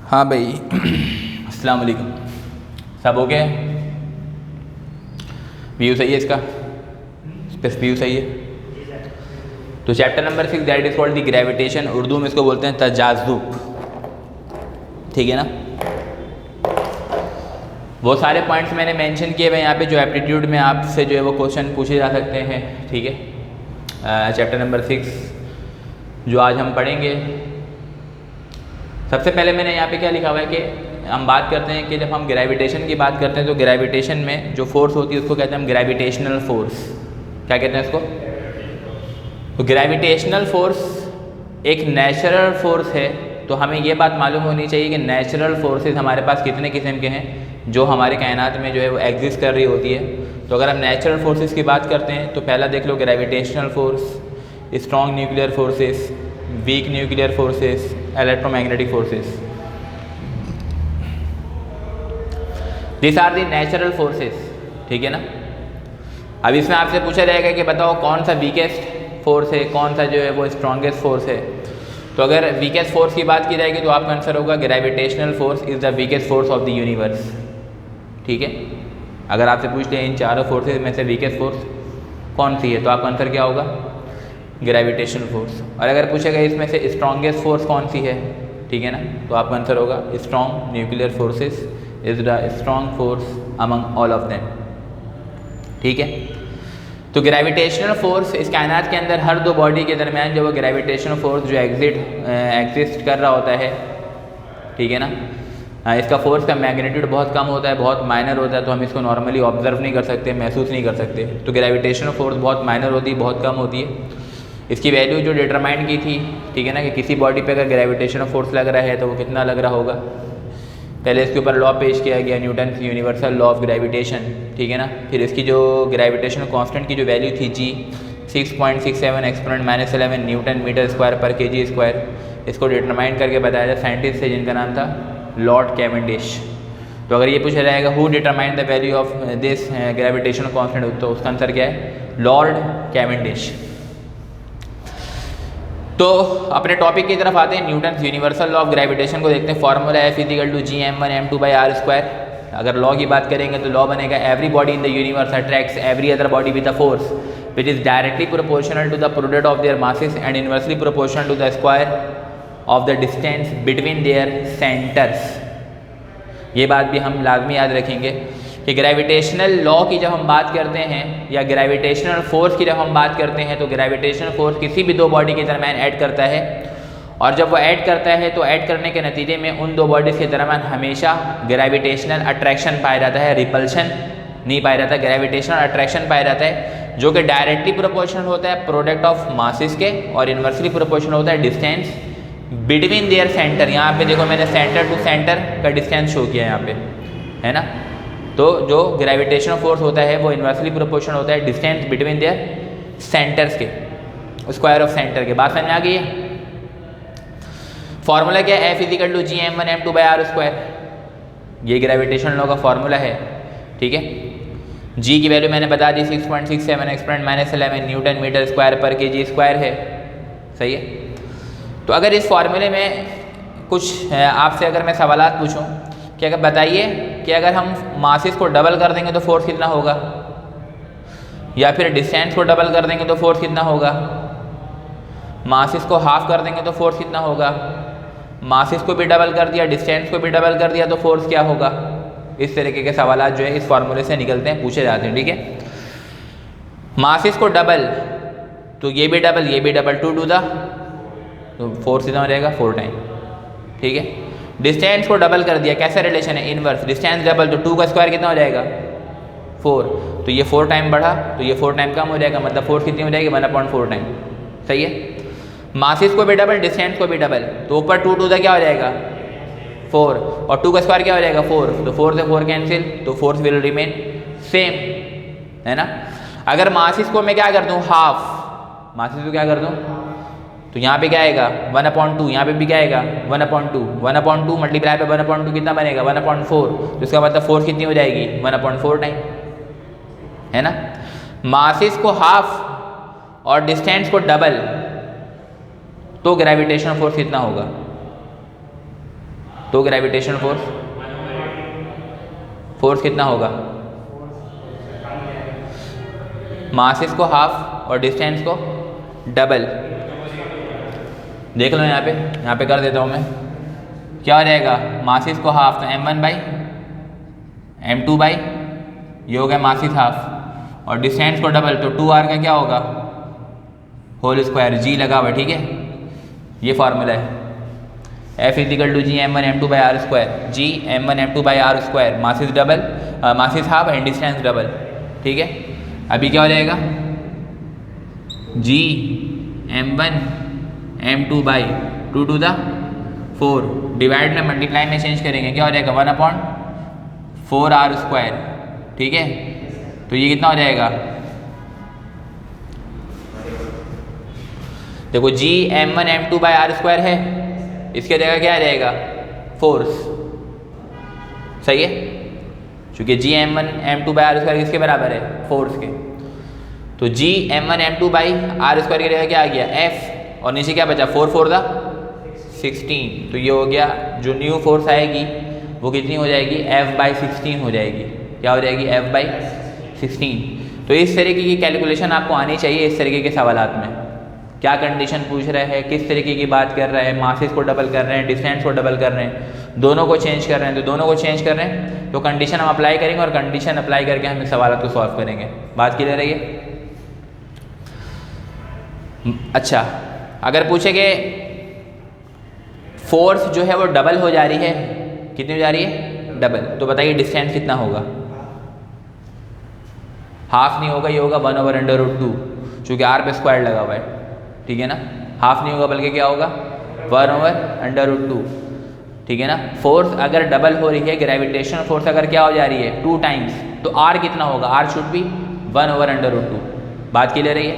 हाँ भाई अस्सलाम वालेकुम। सब ओके? व्यू सही है इसका? व्यू सही है। तो chapter number 6 that is called the gravitation, Urdu में इसको बोलते हैं तजाज़ुब। ठीक है ना? वो सारे पॉइंट्स मैंने मेंशन किए हुए यहाँ पे जो एप्टीट्यूड में आपसे जो है वो क्वेश्चन पूछे जा सकते हैं। ठीक है, चैप्टर नंबर 6 जो आज हम पढ़ेंगे। सबसे पहले मैंने यहाँ पे क्या लिखा हुआ है कि हम बात करते हैं कि जब हम ग्रेविटेशन की बात करते हैं तो ग्रेविटेशन में जो फोर्स होती है उसको कहते हैं हम ग्रेविटेशनल फोर्स। क्या कहते हैं इसको? तो ग्रेविटेशनल फोर्स एक नेचुरल फोर्स है। तो हमें ये बात मालूम होनी चाहिए कि नेचुरल फोर्सेस हमारे पास कितने किस्म के हैं जो हमारे कायनात में जो है वो एग्जिस्ट कर रही होती है। तो अगर हम नेचुरल फोर्सेस की बात करते हैं तो पहला देख लो gravitational force, strong nuclear forces, weak nuclear forces, electromagnetic forces. This are the natural forces. ठीक है ना? अब इसमें आपसे पूछा जाएगा कि बताओ कौन सा वीकेस्ट फोर्स है, कौन सा जो है वो स्ट्रॉन्गेस्ट फोर्स है। तो अगर वीकेस्ट फोर्स की बात की जाएगी तो आपका आंसर होगा gravitational force is the weakest force of the universe. ठीक है? अगर आपसे पूछ लें इन चारों फोर्सेज में से वीकेस्ट फोर्स कौन सी है तो आपका आंसर क्या होगा? Gravitational force. और अगर पूछेगा इसमें से स्ट्रॉन्गेस्ट फोर्स कौन सी है, ठीक है ना, तो आपका आंसर होगा strong nuclear forces is the strong force among all of them. ठीक है? तो ग्रेविटेशनल फोर्स इस कायनात के अंदर हर दो बॉडी के दरमियान जो वो ग्रेविटेशनल फोर्स जो एग्जिस्ट कर रहा होता है। ठीक है ना? इसका फोर्स का मैग्नीट्यूड बहुत कम होता है, बहुत माइनर होता है, तो हम इसको नॉर्मली ऑब्जर्व नहीं कर सकते, महसूस नहीं कर सकते। तो ग्रेविटेशनल फोर्स बहुत माइनर होती है, बहुत कम होती है। इसकी वैल्यू जो डिटरमाइन की थी, ठीक है ना, कि किसी बॉडी पे अगर ग्रेविटेशनल फोर्स लग रहा है तो वो कितना लग रहा होगा। पहले इसके ऊपर लॉ पेश किया गया, Newton universal law of gravitation. ठीक है ना? फिर इसकी जो ग्रेविटेशनल कांस्टेंट की जो वैल्यू थी जी 6.67 एक्सपोनेंट -11 न्यूटन मीटर स्क्वायर पर केजी स्क्वायर, इसको डिटरमाइन करके बताया था साइंटिस्ट से जिनका नाम था लॉर्ड कैवेंडिश। तो अगर ये पूछा जाएगा who determine the value of this gravitational constant, तो उसका आंसर क्या है? Lord Cavendish. तो अपने टॉपिक की तरफ आते हैं। Newton universal law of gravitation को देखते हैं। Formula F = Gm1m2/r²। अगर लॉ की बात करेंगे तो लॉ बनेगा every body in the universe attracts every other body with a force which is directly proportional to the product of their masses and inversely proportional to the square of the distance between their centres. ये बात भी हम लाजमी याद रखेंगे कि gravitational law की जब हम बात करते हैं या ग्रेविटेशनल फोर्स की जब हम बात करते हैं तो ग्रेविटेशनल फोर्स किसी भी दो बॉडी के दरमियान ऐड करता है। और जब वो ऐड करता है तो ऐड करने के नतीजे में उन दो बॉडीज़ के दरमियान हमेशा ग्रेविटेशनल अट्रैक्शन पाया जाता है, रिपल्शन नहीं पाया जाता। ग्रेविटेशनल अट्रैक्शन पाया जाता है जो कि डायरेक्टली प्रोपोर्शनल होता है प्रोडक्ट ऑफ मासेस के और इन्वर्सली प्रोपोर्शनल होता है डिस्टेंस बिटवीन देयर सेंटर। यहाँ पे देखो मैंने सेंटर टू सेंटर का डिस्टेंस शो किया यहाँ पे, है ना? तो जो ग्रेविटेशनल फोर्स होता है वो इन्वर्सली प्रोपोर्शनल होता है डिस्टेंस बिटवीन देयर सेंटर्स के, स्क्वायर ऑफ सेंटर के। बात समझ में आ गई है? फॉर्मूला क्या है? F = Gm1m2/r²। ये ग्रेविटेशनल लॉ का फॉर्मूला है। ठीक है? G की वैल्यू मैंने बता दी 6.67 एक्सपोनेंट -11 न्यूटन मीटर स्क्वायर पर केजी स्क्वायर है। सही है? तो अगर इस फॉर्मूले में कुछ आपसे अगर मैं सवालात पूछूं कि अगर बताइए कि अगर हम मासेस को डबल कर देंगे तो फोर्स कितना होगा, या फिर डिस्टेंस को डबल कर देंगे तो फोर्स कितना होगा, मासेस को हाफ कर देंगे तो फोर्स कितना होगा, मासेस को भी डबल कर दिया, डिस्टेंस को भी डबल कर दिया तो फोर्स क्या होगा। इस तरीके के सवालात जो है इस फार्मूले से निकलते हैं, पूछे जाते हैं। ठीक है? मासेस को डबल तो ये भी डबल, ये भी डबल, 2 टू द, तो फोर्स कितना हो जाएगा? 4 टाइम। ठीक है? डिस्टेंस को डबल कर दिया, कैसा रिलेशन है? इनवर्स। डिस्टेंस डबल तो 2 का स्क्वायर कितना हो जाएगा? 4। तो ये 4 टाइम बढ़ा तो ये 4 टाइम कम हो जाएगा, मतलब फोर्स कितनी हो जाएगी? 1/4 टाइम। सही है? मासेस को भी डबल, डिस्टेंस को भी डबल, तो ऊपर 2 टू द क्या हो जाएगा? 4, और 2 का स्क्वायर क्या हो जाएगा? 4। तो 4 से 4 कैंसिल, तो फोर्स विल रिमेन सेम, है ना? अगर मासेस को मैं क्या कर दूँ? हाफ। मासेस को क्या कर दूँ? तो यहाँ पे क्या आएगा? 1/2। यहाँ पे भी क्या आएगा? 1/2। 1/2 मल्टीप्लाई पे 1/2 कितना बनेगा? 1/4। तो इसका मतलब फोर्स कितनी हो जाएगी? 1/4 टाइम, है ना? मासेस को हाफ और डिस्टेंस को डबल तो ग्रेविटेशनल फोर्स कितना होगा? तो ग्रेविटेशनल फोर्स कितना होगा? मासेस को हाफ और डिस्टेंस को डबल। देख लो यहाँ पे कर देता हूँ मैं। क्या हो जाएगा? मासेस को हाफ तो m1 बाई m2 बाई ये हो गया मासेस हाफ, और डिस्टेंस को डबल तो 2r का क्या होगा? Whole square. g लगा हुआ है, ठीक है। ये फार्मूला है F equal to G m1 m2 by R square. G m1 m2 by R square, masses double, masses half and distance double, ठीक है। अभी क्या हो जाएगा? G m1 m2 by 2 to the 4 divide में मल्टीप्लाई में change करेंगे, क्या हो जाएगा? 1/4r स्क्वायर, ठीक है। तो ये कितना हो जाएगा? देखो जी m1 m2 by R square है, इसके जगह क्या आ जाएगा? फोर्स, सही है, क्योंकि जी m1 m2 by R square किसके बराबर है? फोर्स के। तो जी m1 m2 by R square की जगह क्या आ गया? f, और नीचे क्या बचा? 4 4 द 16। तो ये हो गया, जो न्यू फोर्स आएगी वो कितनी हो जाएगी? f बाई 16 हो जाएगी। क्या हो जाएगी? f by 16। तो इस तरीके की कैलकुलेशन आपको आनी चाहिए इस तरीके के सवालात में। क्या कंडीशन पूछ रहा है, किस तरीके की बात कर रहा है, मासेस को डबल कर रहे हैं, डिस्टेंस को डबल कर रहे हैं, दोनों को चेंज कर रहे हैं, तो दोनों को चेंज कर रहे हैं तो कंडीशन हम अप्लाई करेंगे, और कंडीशन अप्लाई करके हम इस सवाल को सॉल्व करेंगे। बात क्लियर है ये? अच्छा, अगर पूछे कि फोर्स जो है वो डबल हो जा रही है, कितनी हो जा रही है? डबल, तो बताइए डिस्टेंस कितना होगा? हाफ नहीं होगा, ये होगा 1/√2, चूँकि आर पे स्क्वायर लगा हुआ है, ठीक है ना। हाफ नहीं होगा बल्कि क्या होगा? 1/√2, ठीक है ना। फोर्स अगर डबल हो रही है, ग्रेविटेशनल फोर्स अगर क्या हो जा रही है? 2 टाइम्स, तो आर कितना होगा? R should be 1/√2। बात क्लियर है ये?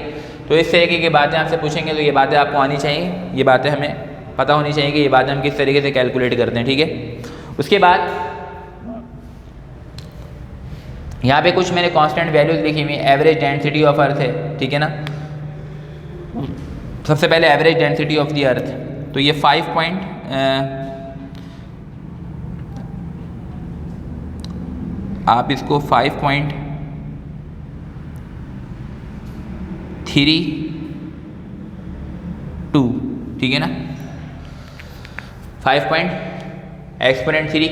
तो इस तरीके की बातें आपसे पूछेंगे, तो ये बातें आपको आनी चाहिए, ये बातें हमें पता होनी चाहिए कि ये बातें हम किस तरीके से कैलकुलेट करते हैं, ठीक है। उसके बाद यहाँ पे कुछ मैंने कांस्टेंट वैल्यूज लिखी हुई, एवरेज डेंसिटी ऑफ अर्थ है, ठीक है ना। सबसे पहले एवरेज डेंसिटी ऑफ द अर्थ, तो ये 5 पॉइंट आप इसको 5.32, ठीक है ना, 5.3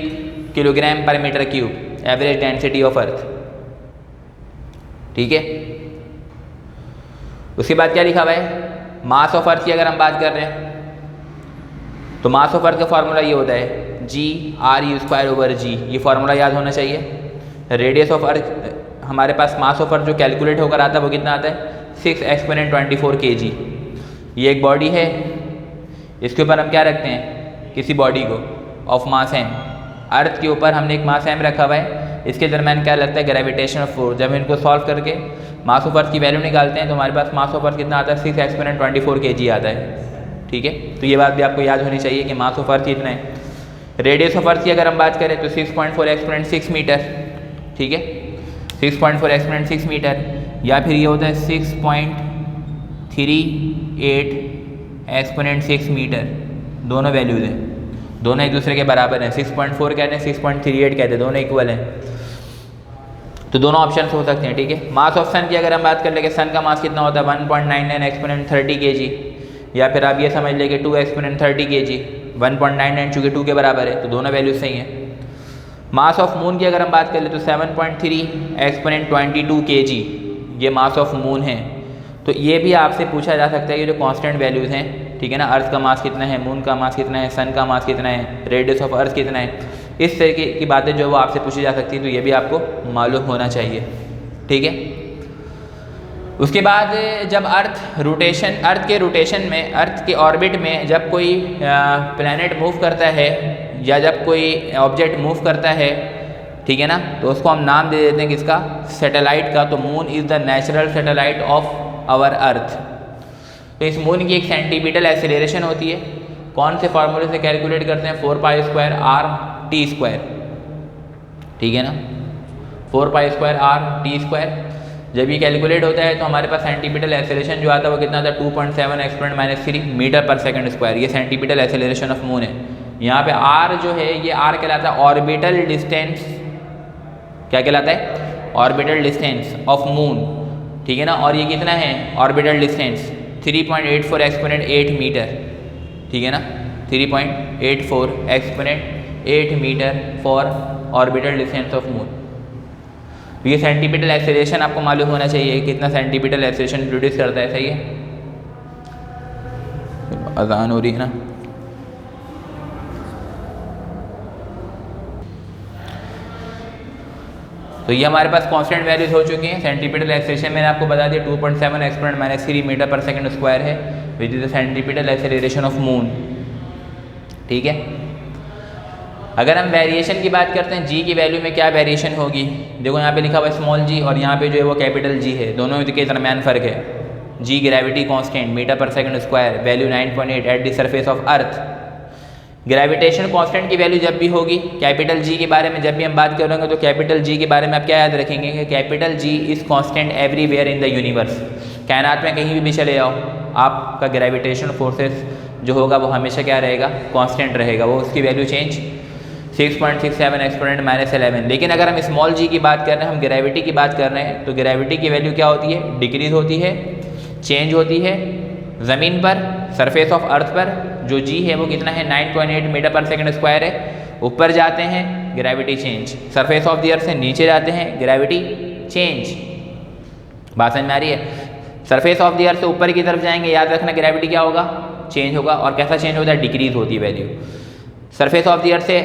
kilogram per metre cube average density of earth, ठीक है। उसके बाद क्या लिखा हुआ है? मास ऑफ अर्थ की अगर हम बात कर रहे हैं तो मास ऑफ अर्थ का फॉर्मूला ये होता है G/r⁴/g, ये फॉर्मूला याद होना चाहिए। रेडियस ऑफ अर्थ, हमारे पास मास ऑफ अर्थ जो कैलकुलेट होकर आता है वो कितना आता है? 6 exponent 24 kg। ये एक बॉडी है, इसके ऊपर हम क्या रखते हैं? किसी बॉडी को ऑफ मास m। अर्थ के ऊपर हमने एक मास m रखा हुआ है, इसके दरम्यान क्या लगता है? Gravitational force. जब इनको सॉल्व करके मास ऑफ अर्थ की वैल्यू निकालते हैं तो हमारे पास मास ऑफ अर्थ कितना आता है? 6 exponent 24 kg आता है, ठीक है। तो ये बात भी आपको याद होनी चाहिए कि मास ऑफ अर्थ कितना है। रेडियस ऑफ अर्थ की अगर हम बात करें तो 6.4 exponent 6 मीटर, ठीक है, 6.4 exponent 6 मीटर, या फिर ये होता है 6.38 exponent 6 मीटर। दोनों वैल्यूज हैं, दोनों एक दूसरे के बराबर हैं। 6.4 कहते हैं, 6.38 कहते हैं, दोनों इक्वल हैं। तो दोनों ऑप्शन हो सकते हैं, ठीक है। मास ऑफ सन की अगर हम बात कर ले कि सन का मास कितना होता है? 1.99 exponent 30 kg, या फिर आप ये समझ ले कि 2 exponent 30 kg, 1.99 चूँकि 2 के बराबर है, तो दोनों वैल्यूज सही हैं। मास ऑफ मून की अगर हम बात कर ले तो 7.3 exponent 22 kg, ये मास ऑफ मून है। तो ये भी आपसे पूछा जा सकता है, ये जो कांस्टेंट वैल्यूज़ हैं, ठीक है ना, अर्थ का मास कितना है, मून का मास कितना है, सन का मास कितना है, रेडियस ऑफ अर्थ कितना है, इस तरीके की बातें जो वो आपसे पूछी जा सकती है, तो ये भी आपको मालूम होना चाहिए, ठीक है। उसके बाद जब अर्थ के रोटेशन में, अर्थ के ऑर्बिट में जब कोई प्लैनेट मूव करता है या जब कोई ऑब्जेक्ट मूव करता है, ठीक है ना, तो उसको हम नाम दे देते हैं किसका? सैटेलाइट का। तो moon is the natural satellite of our earth. तो इस मून की एक सेंटीमीटर एक्सेलरेशन होती है, कौन से फार्मूले से कैलकुलेट करते हैं? 4π²r⁵, ठीक है ना, 4π²r⁵। जब ये कैलकुलेट होता है तो हमारे पास सेंटीमीटर एक्सेलरेशन जो आता है वो कितना आता है? 2.7 exponent -3 मीटर पर सेकंड स्क्वायर। ये सेंटीमीटर एक्सेलरेशन ऑफ मून है, यहाँ पे आर जो है ये आर कहलाता है ऑर्बिटल डिस्टेंस, क्या कहलाता है, ऑर्बिटल डिस्टेंस ऑफ मून, ठीक है ना। और ये कितना है ऑर्बिटल डिस्टेंस 3.84 एक्सपोनेंट 8 मीटर, ठीक है ना, 3.84 exponent 8 metre for orbital distance of moon. ये सेंटीमीटर एक्सेलरेशन आपको मालूम होना चाहिए, कितना सेंटीमीटर एक्सेलरेशन प्रोड्यूस करता है, सही है। अजान हो रही है ना। तो ये हमारे पास कांस्टेंट वैल्यूज हो चुकी हैं। सेंटीमीटर एक्सेलरेशन मैंने आपको बता दिया 2.7 एक्सपोनेंट -3 मीटर पर सेकंड स्क्वायर है, which is the centimetre acceleration of moon, ठीक है। अगर हम वेरिएशन की बात करते हैं, जी की वैल्यू में क्या वेरिएशन होगी, देखो यहाँ पे लिखा हुआ है स्मॉल जी और यहाँ पे जो है वो कैपिटल जी है, दोनों के दरमियान फ़र्क है। जी ग्रेविटी कांस्टेंट मीटर पर second square, value 9.8 at the surface of earth. Gravitation constant की वैल्यू जब भी होगी, कैपिटल जी के बारे में जब भी हम बात करेंगे तो कैपिटल जी के बारे में आप क्या याद रखेंगे कि capital G is constant everywhere in the universe. कायनात में कहीं भी चले जाओ, आपका ग्रेविटेशन फोर्सेस जो होगा वो हमेशा क्या रहेगा, कांस्टेंट रहेगा, वो उसकी वैल्यू चेंज 6.67 एक्सपोनेंट -11। लेकिन अगर हम स्मॉल जी की बात कर रहे हैं, हम ग्रेविटी की बात कर रहे हैं, तो ग्रेविटी की वैल्यू क्या होती है, डिक्रीज होती है, चेंज होती है। ज़मीन पर सरफेस ऑफ अर्थ पर जो जी है वो कितना है 9.8 मीटर पर सेकंड स्क्वायर है। ऊपर जाते हैं gravity change, surface of the अर्थ से नीचे जाते हैं ग्रेविटी चेंज। बात समझ में आ रही है। सरफेस ऑफ द अर्थ से ऊपर की तरफ जाएंगे, याद रखना ग्रेविटी क्या होगा, चेंज होगा। और कैसा चेंज होता है, डिक्रीज होती है वैल्यू। सरफेस ऑफ द अर्थ से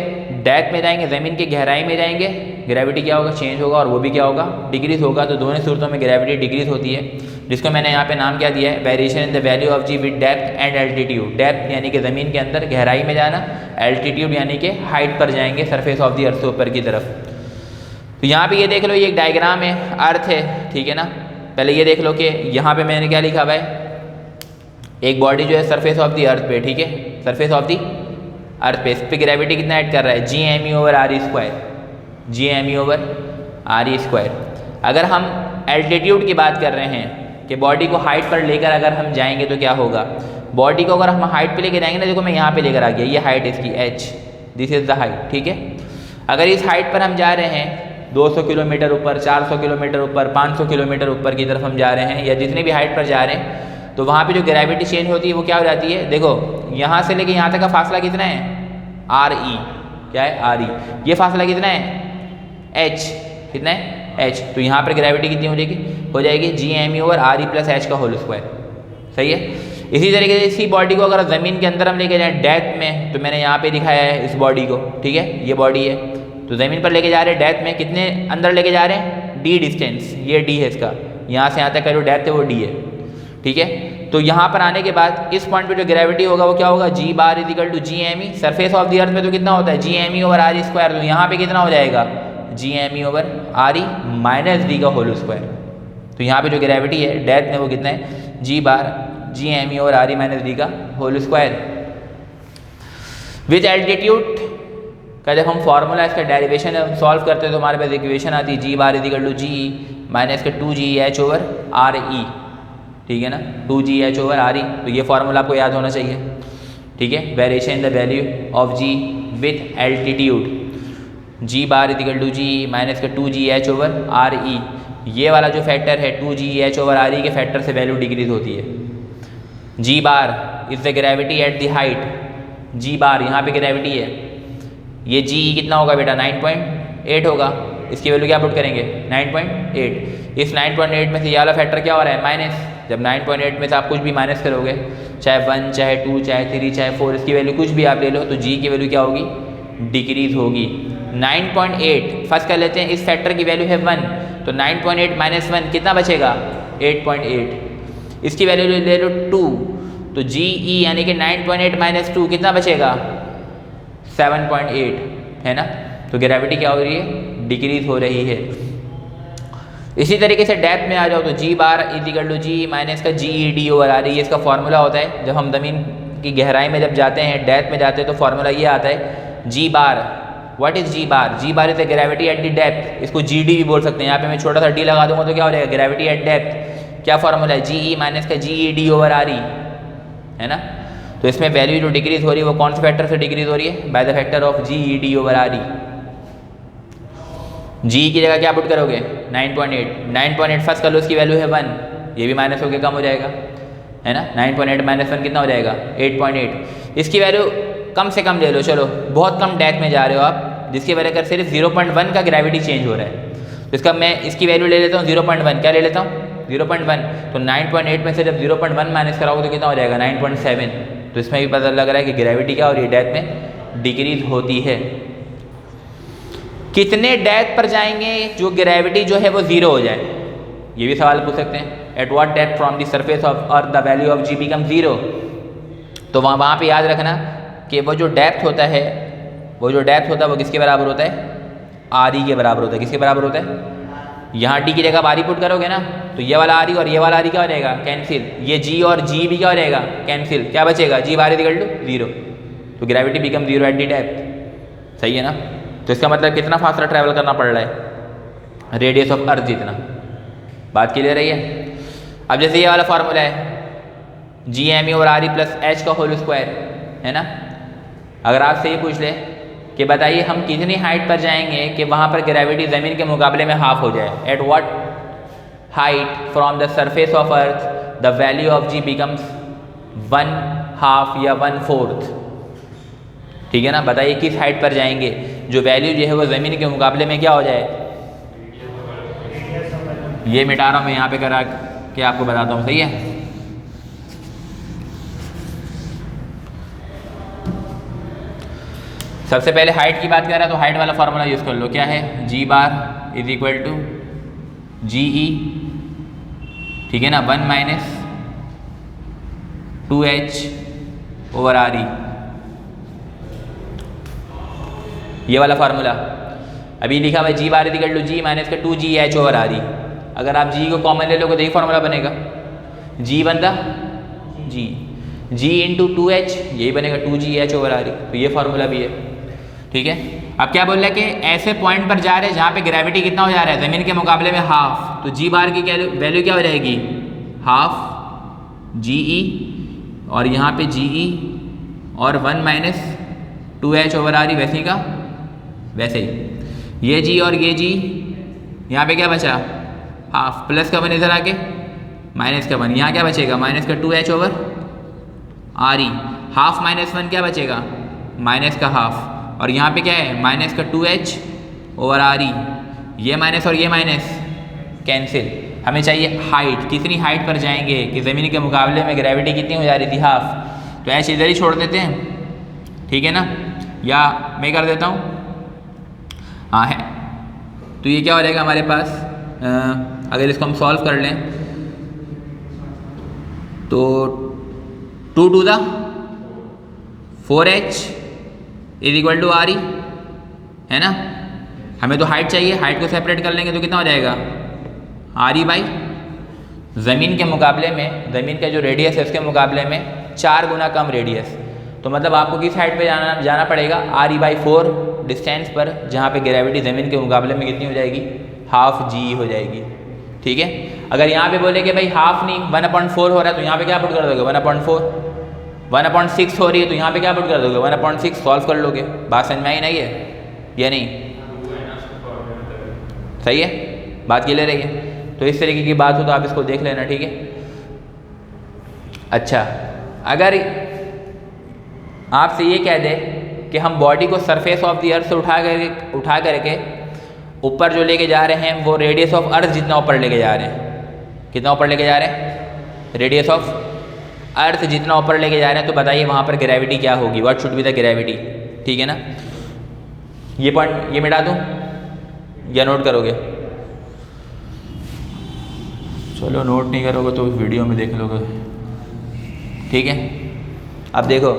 डेप्थ में जाएंगे, ज़मीन की गहराई में जाएंगे, ग्रेविटी क्या होगा, चेंज होगा, और वो भी क्या होगा, डिक्रीज होगा। तो दोनों सूरतों में ग्रेविटी डिक्रीज होती है, जिसको मैंने यहाँ पे नाम क्या दिया है, variation in the value of g with depth and altitude. Depth यानी कि ज़मीन के अंदर गहराई में जाना, एल्टीट्यूड यानी कि हाइट पर जाएंगे सरफेस ऑफ द अर्थ से ऊपर की तरफ। तो यहाँ पे ये देख लो, ये एक डायग्राम है, अर्थ है, ठीक है ना। पहले ये देख लो कि यहाँ पे मैंने क्या लिखा हुआ है, एक बॉडी जो है सरफेस ऑफ द अर्थ पे, ठीक है, सरफेस ऑफ द अर्थ पे, इस पे ग्रेविटी कितना ऐड कर रहा है, जी एम ई ओवर आर ई स्क्वायर, जी एम ई ओवर आर ई स्क्वायर। अगर हम एल्टीट्यूड की बात कर रहे हैं कि बॉडी को हाइट पर लेकर अगर हम जाएंगे तो क्या होगा, बॉडी को अगर हम हाइट पे लेकर जाएंगे ना, देखो मैं यहाँ पे लेकर आ गया, ये हाइट इसकी h, this is the height, ठीक है। अगर इस हाइट पर हम जा रहे हैं 200 किलोमीटर ऊपर, 400 किलोमीटर ऊपर, 500 किलोमीटर ऊपर की तरफ हम जा रहे हैं, या जितनी भी हाइट पर जा रहे हैं, तो वहाँ पे जो ग्रेविटी चेंज होती है वो क्या हो जाती है, देखो यहाँ से लेके यहाँ तक का फासला कितना है, आर ई, क्या है, आर ई। ये फासला कितना है, h, कितना है, h। तो यहाँ पर ग्रेविटी कितनी हो जाएगी, जी एम ई ओवर आर ई प्लस एच का होल स्क्वायर, सही है। इसी तरीके से इसी बॉडी को अगर ज़मीन के अंदर हम लेके जाएँ डेप्थ में, तो मैंने यहाँ पे दिखाया है इस बॉडी को, ठीक है, ये बॉडी है, तो ज़मीन पर लेके जा रहे हैं डेप्थ में, कितने अंदर लेके जा रहे हैं, d डिस्टेंस, ये d है इसका, यहाँ से यहाँ तक का जो डेप्थ है वो d है, ठीक है। तो यहाँ पर आने के बाद इस पॉइंट पे जो ग्रेविटी होगा वो क्या होगा, g bar is equal to g M E. Surface of the earth में तो कितना होता है, जी एम ई ओवर आर ई स्क्वायर, तो यहाँ पे कितना हो जाएगा, जी एम ई over R E minus d का होल स्क्वायर। तो यहाँ पे जो ग्रेविटी है डेप्थ में वो कितना है, जी बार जी एम ई over R E minus d का होल स्क्वायर। विद एल्टीट्यूड का जब हम फार्मूला इसका डेरिवेशन हम सॉल्व करते हैं तो हमारे पास इक्वेशन आती है, g bar is equal to g minus के 2g h ओवर आर ई, ठीक है ना, 2g h ओवर आर ई। तो ये फार्मूला आपको याद होना चाहिए, ठीक है। Variation in the value of g with altitude, g bar is equal to g minus के 2g h ओवर आर ई। ये वाला जो फैक्टर है 2g h ओवर आर ई के फैक्टर से वैल्यू डिक्रीज होती है। G bar is the gravity at the height, g bar यहाँ पे ग्रेविटी है, ये जी कितना होगा बेटा 9.8 होगा, इसकी वैल्यू क्या पुट करेंगे 9.8। इस 9.8 में से ये वाला फैक्टर क्या हो रहा है, माइनस। जब 9.8 में से आप कुछ भी माइनस करोगे, चाहे 1 चाहे 2 चाहे 3 चाहे 4, इसकी वैल्यू कुछ भी आप ले लो, तो जी की वैल्यू क्या होगी, डिक्रीज होगी। 9.8 फर्स्ट कर लेते हैं, इस फैक्टर की वैल्यू है 1, तो 9.8 माइनस 1 कितना बचेगा 8.8। इसकी वैल्यू ले लो 2, तो जी ई यानी कि 9.8 माइनस 2 कितना बचेगा 7.8, है ना। तो ग्रेविटी क्या हो रही है, डिक्रीज हो रही है। इसी तरीके से डेप्थ में आ जाओ तो g bar is equal to g minus का जी ई डी ओवर आ रही है, इसका फॉर्मूला होता है जब हम ज़मीन की गहराई में जब जाते हैं, डेप्थ में जाते हैं, तो फॉर्मूला ये आता है g bar. What is g bar, g bar is the gravity at the depth, इसको जी डी भी बोल सकते हैं। यहाँ पे मैं छोटा सा डी लगा दूंगा तो क्या हो जाएगा, ग्रेविटी एट डेप्थ। क्या फॉर्मूला है, जी ई माइनस का g E d over R ई, है ना। तो इसमें वैल्यू जो डिक्रीज हो रही है वो कौन से फैक्टर से डिक्रीज हो रही है? By the factor of g E d over R E. G की जगह क्या पुट करोगे? 9.8। 9.8 फर्स्ट कर लो, उसकी वैल्यू है 1, ये भी माइनस होकर कम हो जाएगा, है ना। 9.8 माइनस 1 कितना हो जाएगा? 8.8। इसकी वैल्यू कम से कम ले लो, चलो बहुत कम डेक में जा रहे हो आप, जिसकी वजह कर सिर्फ 0.1 का ग्रेविटी चेंज हो रहा है। तो इसका मैं इसकी वैल्यू ले लेता हूँ 0.1। क्या ले लेता हूँ? 0.1। तो 9.8 में से जब 0.1 माइनस कराओगे तो कितना हो जाएगा? 9.7। तो इसमें भी पता लग रहा है कि ग्रेविटी क्या हो रही है? डेथ में डिक्रीज होती है। कितने डेथ पर जाएंगे जो ग्रेविटी जो है वो जीरो हो जाए? ये भी सवाल पूछ सकते हैं। At what depth from the surface of earth the value of g become zero. तो वहाँ पे याद रखना कि वो जो डेप्थ होता है वो किसके बराबर होता है? आर ई के बराबर होता है। किसके बराबर होता है? यहाँ डी की जगह आर ई पुट करोगे ना, तो ये वाला आर ई और ये वाला आर ई क्या हो जाएगा? कैंसिल। ये जी और जी भी क्या हो जाएगा? कैंसिल। क्या बचेगा? G bar equal to 0। तो gravity become 0 at the depth. सही है ना। तो इसका मतलब कितना फासला ट्रैवल करना पड़ रहा है? रेडियस ऑफ अर्थ जितना। बात क्लियर है? अब जैसे ये वाला फॉर्मूला है जी एम ई और आर ई प्लस एच का होल स्क्वायर, है ना। अगर आपसे ये पूछ ले कि बताइए हम कितनी हाइट पर जाएंगे कि वहाँ पर ग्रेविटी ज़मीन के मुकाबले में हाफ हो जाए? At what height from the surface of earth the value of g becomes 1/2 या 1/4। ठीक है ना। बताइए किस हाइट पर जाएंगे जो वैल्यू जो है वो ज़मीन के मुकाबले में क्या हो जाए? ये मिटा रहा हूँ मैं यहाँ पे करा के आपको बताता हूँ। सही है। सबसे पहले हाइट की बात कर रहा है तो हाइट वाला फार्मूला यूज़ कर लो। क्या है? G bar is equal to जी ई, ठीक है ना, 1 माइनस 2h ओवर आर ई। ये वाला फार्मूला अभी लिखा हुआ है g bar is equal to g minus का 2gh ओवर आर ई। अगर आप जी को कॉमन ले लोगे तो यही फार्मूला बनेगा। जी बनता जी इंटू 2h, यही बनेगा 2gh ओवर आर ई। तो ये फार्मूला भी है। ठीक है। अब क्या बोल रहा है कि ऐसे पॉइंट पर जा रहे हैं जहाँ पे ग्रेविटी कितना हो जा रहा है? ज़मीन के मुकाबले में हाफ। तो जी बार की वैल्यू क्या हो जाएगी? हाफ जी ई, और यहाँ पे जी ई और 1 माइनस 2h ओवर आर ई। वैसे ही का वैसे ही ये जी और ये जी, यहाँ पे क्या बचा? हाफ। प्लस का 1 इधर आके माइनस का 1, यहाँ क्या बचेगा? माइनस का 2h ओवर आर ई। हाफ माइनस 1 क्या बचेगा? माइनस का हाफ। और यहाँ पे क्या है? माइनस का 2h ओवर आर ई। ये माइनस और ये माइनस कैंसिल। हमें चाहिए हाइट। कितनी हाइट पर जाएंगे कि ज़मीन के मुकाबले में ग्रेविटी कितनी हो जा रही थी? हाफ। तो ऐसे इधर ही छोड़ देते हैं, ठीक है ना, या मैं कर देता हूँ। हाँ है। तो ये क्या हो जाएगा हमारे पास? अगर इसको हम सॉल्व कर लें तो 2 to the 4h is equal to R ई, है ना। हमें तो हाइट चाहिए, हाइट को सेपरेट कर लेंगे तो कितना हो जाएगा? आर ई बाई ज़मीन के मुकाबले में, ज़मीन का जो रेडियस है उसके मुकाबले में 4 गुना कम रेडियस। तो मतलब आपको किस हाइट पे जाना पड़ेगा? आर ई बाई 4 डिस्टेंस पर, जहाँ पे ग्रेविटी ज़मीन के मुकाबले में कितनी हो जाएगी? हाफ जी हो जाएगी। ठीक है। अगर यहाँ पे बोले कि भाई हाफ नहीं 1/4 हो रहा है तो यहाँ पे क्या पुट कर दोगे? 1/4। 1/6 हो रही है तो यहाँ पे क्या पुट कर दोगे? 1/6। सॉल्व कर लोगे। बात समझ में आई नहीं है? ये नहीं सही है? बात क्लियर रही है? तो इस तरीके की बात हो तो आप इसको देख लेना। ठीक है। अच्छा, अगर आपसे ये कह दे कि हम बॉडी को सरफेस ऑफ द अर्थ से उठा करके ऊपर जो लेके जा रहे हैं वो रेडियस ऑफ अर्थ जितना ऊपर लेके जा रहे हैं। कितना ऊपर लेके जा रहे हैं? रेडियस ऑफ अर्थ जितना ऊपर लेके जा रहे हैं। तो बताइए वहाँ पर ग्रेविटी क्या होगी? What should be the gravity? ठीक है ना। ये पॉइंट ये मिटा दूँ या नोट करोगे? चलो नोट नहीं करोगे तो वीडियो में देख लोगे। ठीक है। अब देखो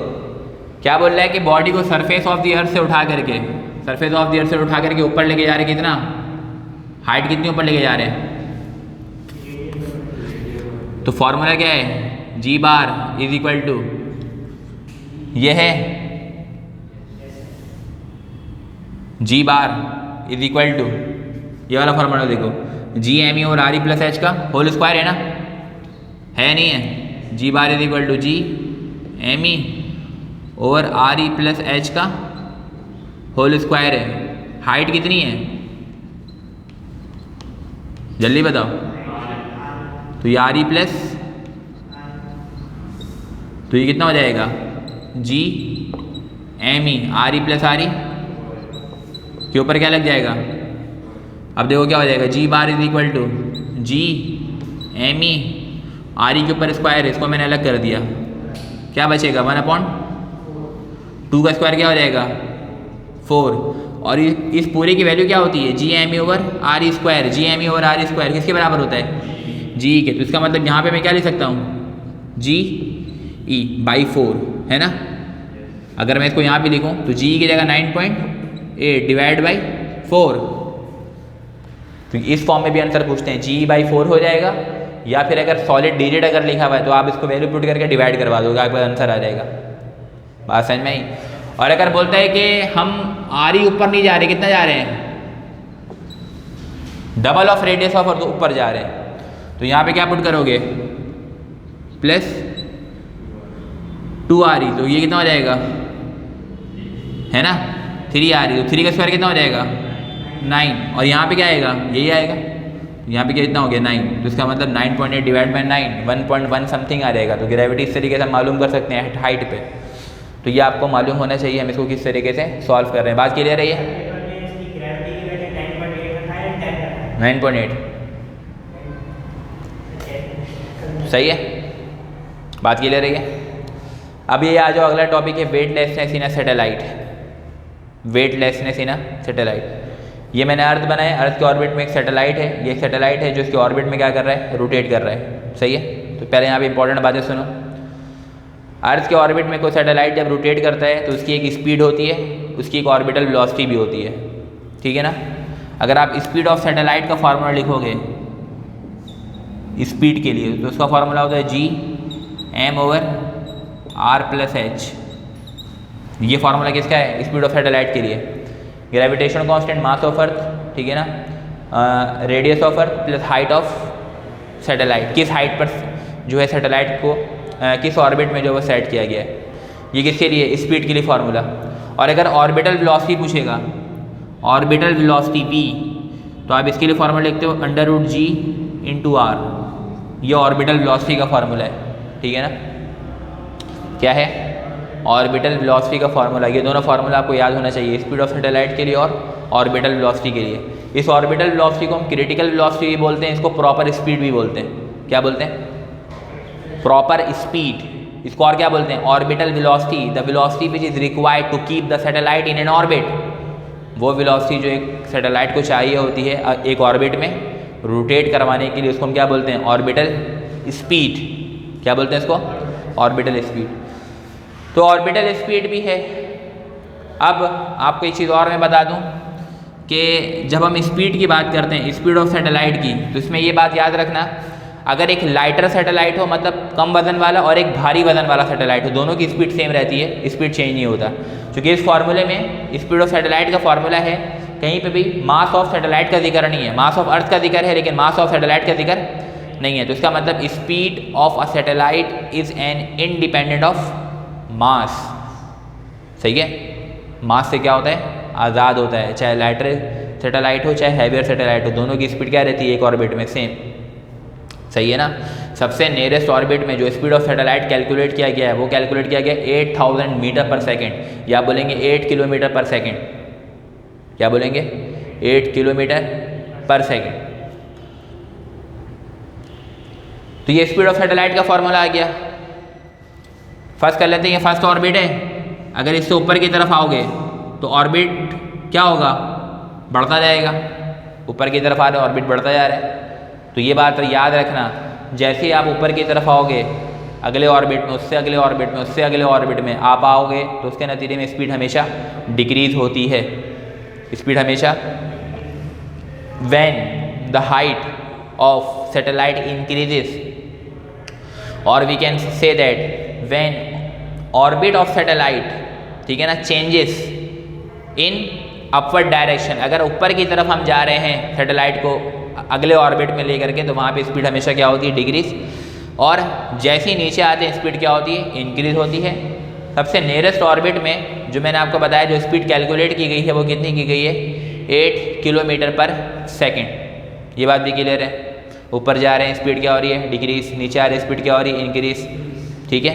क्या बोल रहा है कि बॉडी को सरफेस ऑफ द अर्थ से उठा करके, सरफेस ऑफ द अर्थ से उठा करके ऊपर लेके जा रहे हैं। कितना हाइट कितनी ऊपर लेके जा रहे हैं? तो फॉर्मूला क्या है? G bar is equal to, ये है g bar is equal to, ये वाला फॉर्मूला देखो, जी एम ई और आर ई प्लस एच का होल स्क्वायर है ना, है नहीं है? G bar is equal to g M E over R E plus H का होल स्क्वायर है। हाइट कितनी है जल्दी बताओ। तो ये आर ई प्लस, तो ये कितना हो जाएगा जी एम ई आर ई प्लस आर ई के ऊपर क्या लग जाएगा। अब देखो क्या हो जाएगा, g bar is equal to g M E R ई के ऊपर स्क्वायर है, इसको मैंने अलग कर दिया, क्या बचेगा 1/2 का स्क्वायर क्या हो जाएगा 4। और इस पूरे की वैल्यू क्या होती है जी एम ई ओवर आर ई स्क्वायर। जी एम ई ओवर आर ई स्क्वायर किसके बराबर होता है जी के। तो इसका मतलब यहाँ पे मैं क्या लिख सकता हूँ जी ई बाई 4 है ना। अगर मैं इसको यहाँ पे लिखूँ तो जी की जगह 9.8 डिवाइड बाई 4। तो इस फॉर्म में भी आंसर पूछते हैं जी बाई 4 हो जाएगा, या फिर अगर सॉलिड डिजिट अगर लिखा हुआ है तो आप इसको वैल्यू पुट करके डिवाइड करवा दोगे, आपके पास आंसर आ जाएगा। बात समझ में आई। और अगर बोलता है कि हम आर ई ऊपर नहीं जा रहे, कितना जा रहे हैं डबल ऑफ रेडियस ऑफ ऊपर जा रहे हैं, तो यहाँ पे क्या पुट करोगे प्लस 2 आर ई, तो ये कितना हो जाएगा है ना 3 आर ई। तो 3 का स्क्वायर कितना हो जाएगा 9, और यहाँ पे क्या आएगा यही आएगा, यहाँ पे कितना हो गया 9, तो इसका मतलब 9.8 डिवाइड बाई 9 1.1 समथिंग आ जाएगा। तो ग्रेविटी इस तरीके से मालूम कर सकते हैं हाइट पे। तो ये आपको मालूम होना चाहिए हम इसको किस तरीके से सॉल्व कर रहे हैं। बात क्लियर है ये 9.8 सही है, बात क्लियर है ये। अब ये आ जाओ अगला टॉपिक है weightlessness in a satellite. Weightlessness in a satellite, ये मैंने अर्थ बनाया, अर्थ के ऑर्बिट में एक सैटेलाइट है, ये एक सैटेलाइट है जो इसके ऑर्बिट में क्या कर रहा है रोटेट कर रहा है, सही है। तो पहले यहाँ पे इंपॉर्टेंट बातें सुनो। अर्थ के ऑर्बिट में कोई सैटेलाइट जब रोटेट करता है तो उसकी एक स्पीड होती है, उसकी एक ऑर्बिटल वेलोसिटी भी होती है, ठीक है ना। अगर आप स्पीड ऑफ सैटेलाइट का फार्मूला लिखोगे स्पीड के लिए तो उसका फार्मूला होता है जी M over R plus h. ये फार्मूला किसका है स्पीड ऑफ सैटेलाइट के लिए। Gravitation constant mass of earth, ठीक है ना, radius of earth plus height of satellite, किस हाइट पर जो है सैटेलाइट को किस ऑर्बिट में जो वो सेट किया गया है, ये किसके लिए स्पीड के लिए फार्मूला। और अगर ऑर्बिटल वेलोसिटी पूछेगा ऑर्बिटल वेलोसिटी v, तो आप इसके लिए फार्मूला लिखते हो √g × r, ये ऑर्बिटल वेलोसिटी का फार्मूला है, ठीक है ना। क्या है ऑर्बिटल वेलोसिटी का फार्मूला, ये दोनों फार्मूला आपको याद होना चाहिए स्पीड ऑफ सैटेलाइट के लिए और ऑर्बिटल वेलोसिटी के लिए। इस ऑर्बिटल वेलोसिटी को हम क्रिटिकल वेलोसिटी भी बोलते हैं, इसको प्रॉपर स्पीड भी बोलते हैं। क्या बोलते हैं प्रॉपर स्पीड, इसको और क्या बोलते हैं orbital velocity, the velocity which is required to keep the satellite in an orbit. वो वेलोसिटी जो एक सैटेलाइट को चाहिए होती है एक ऑर्बिट में रोटेट करवाने के लिए, उसको हम क्या बोलते हैं ऑर्बिटल स्पीड। क्या बोलते हैं इसको ऑर्बिटल स्पीड। तो ऑर्बिटल स्पीड भी है। अब आपको एक चीज़ और मैं बता दूं कि जब हम स्पीड की बात करते हैं स्पीड ऑफ सैटेलाइट की, तो इसमें ये बात याद रखना, अगर एक लाइटर सैटेलाइट हो मतलब कम वजन वाला और एक भारी वजन वाला सैटेलाइट हो, दोनों की स्पीड सेम रहती है, स्पीड चेंज नहीं होता। क्योंकि इस फार्मूले में स्पीड ऑफ सैटेलाइट का फार्मूला है, कहीं पे भी मास ऑफ सैटेलाइट का जिक्र नहीं है, मास ऑफ अर्थ का जिक्र है लेकिन मास ऑफ सैटेलाइट का जिक्र नहीं है। तो इसका मतलब speed of a satellite is an independent of mass, सही है। मास से क्या होता है आज़ाद होता है, चाहे लाइटर सैटेलाइट हो चाहे हैवियर सैटेलाइट हो, दोनों की स्पीड क्या रहती है एक ऑर्बिट में सेम, सही है ना। सबसे नियरेस्ट ऑर्बिट में जो स्पीड ऑफ सैटेलाइट कैलकुलेट किया गया है वो कैलकुलेट किया गया 8000 मीटर पर सेकेंड, या बोलेंगे 8 किलोमीटर पर सेकेंड। क्या बोलेंगे 8 किलोमीटर पर सेकेंड। तो ये स्पीड ऑफ सैटेलाइट का फॉर्मूला आ गया। फर्स्ट कर लेते हैं, ये फर्स्ट ऑर्बिट है, अगर इससे ऊपर की तरफ आओगे तो ऑर्बिट क्या होगा बढ़ता जाएगा, ऊपर की तरफ आ रहे ऑर्बिट बढ़ता जा रहा है। तो ये बात याद रखना, जैसे ही आप ऊपर की तरफ आओगे अगले ऑर्बिट में, उससे अगले ऑर्बिट में, उससे अगले ऑर्बिट में आप आओगे तो उसके नतीजे में स्पीड हमेशा डिक्रीज होती है। स्पीड हमेशा when the height of satellite increases, और we can say that when orbit of satellite, ठीक है ना, चेंजेस इन अपवर्ड डायरेक्शन। अगर ऊपर की तरफ हम जा रहे हैं सैटेलाइट को अगले ऑर्बिट में लेकर के, तो वहाँ पे स्पीड हमेशा क्या होती है डिक्रीज और जैसे ही नीचे आते हैं स्पीड क्या होती है, इंक्रीज होती है। सबसे नियरेस्ट ऑर्बिट में जो मैंने आपको बताया जो स्पीड कैलकुलेट की गई है वो कितनी की गई है, 8 किलोमीटर पर सेकेंड। ये बात भी क्लियर है। ऊपर जा रहे हैं स्पीड क्या हो रही है, डिक्रीज, नीचे आ रहे हैं स्पीड क्या हो रही है, इंक्रीज। ठीक है।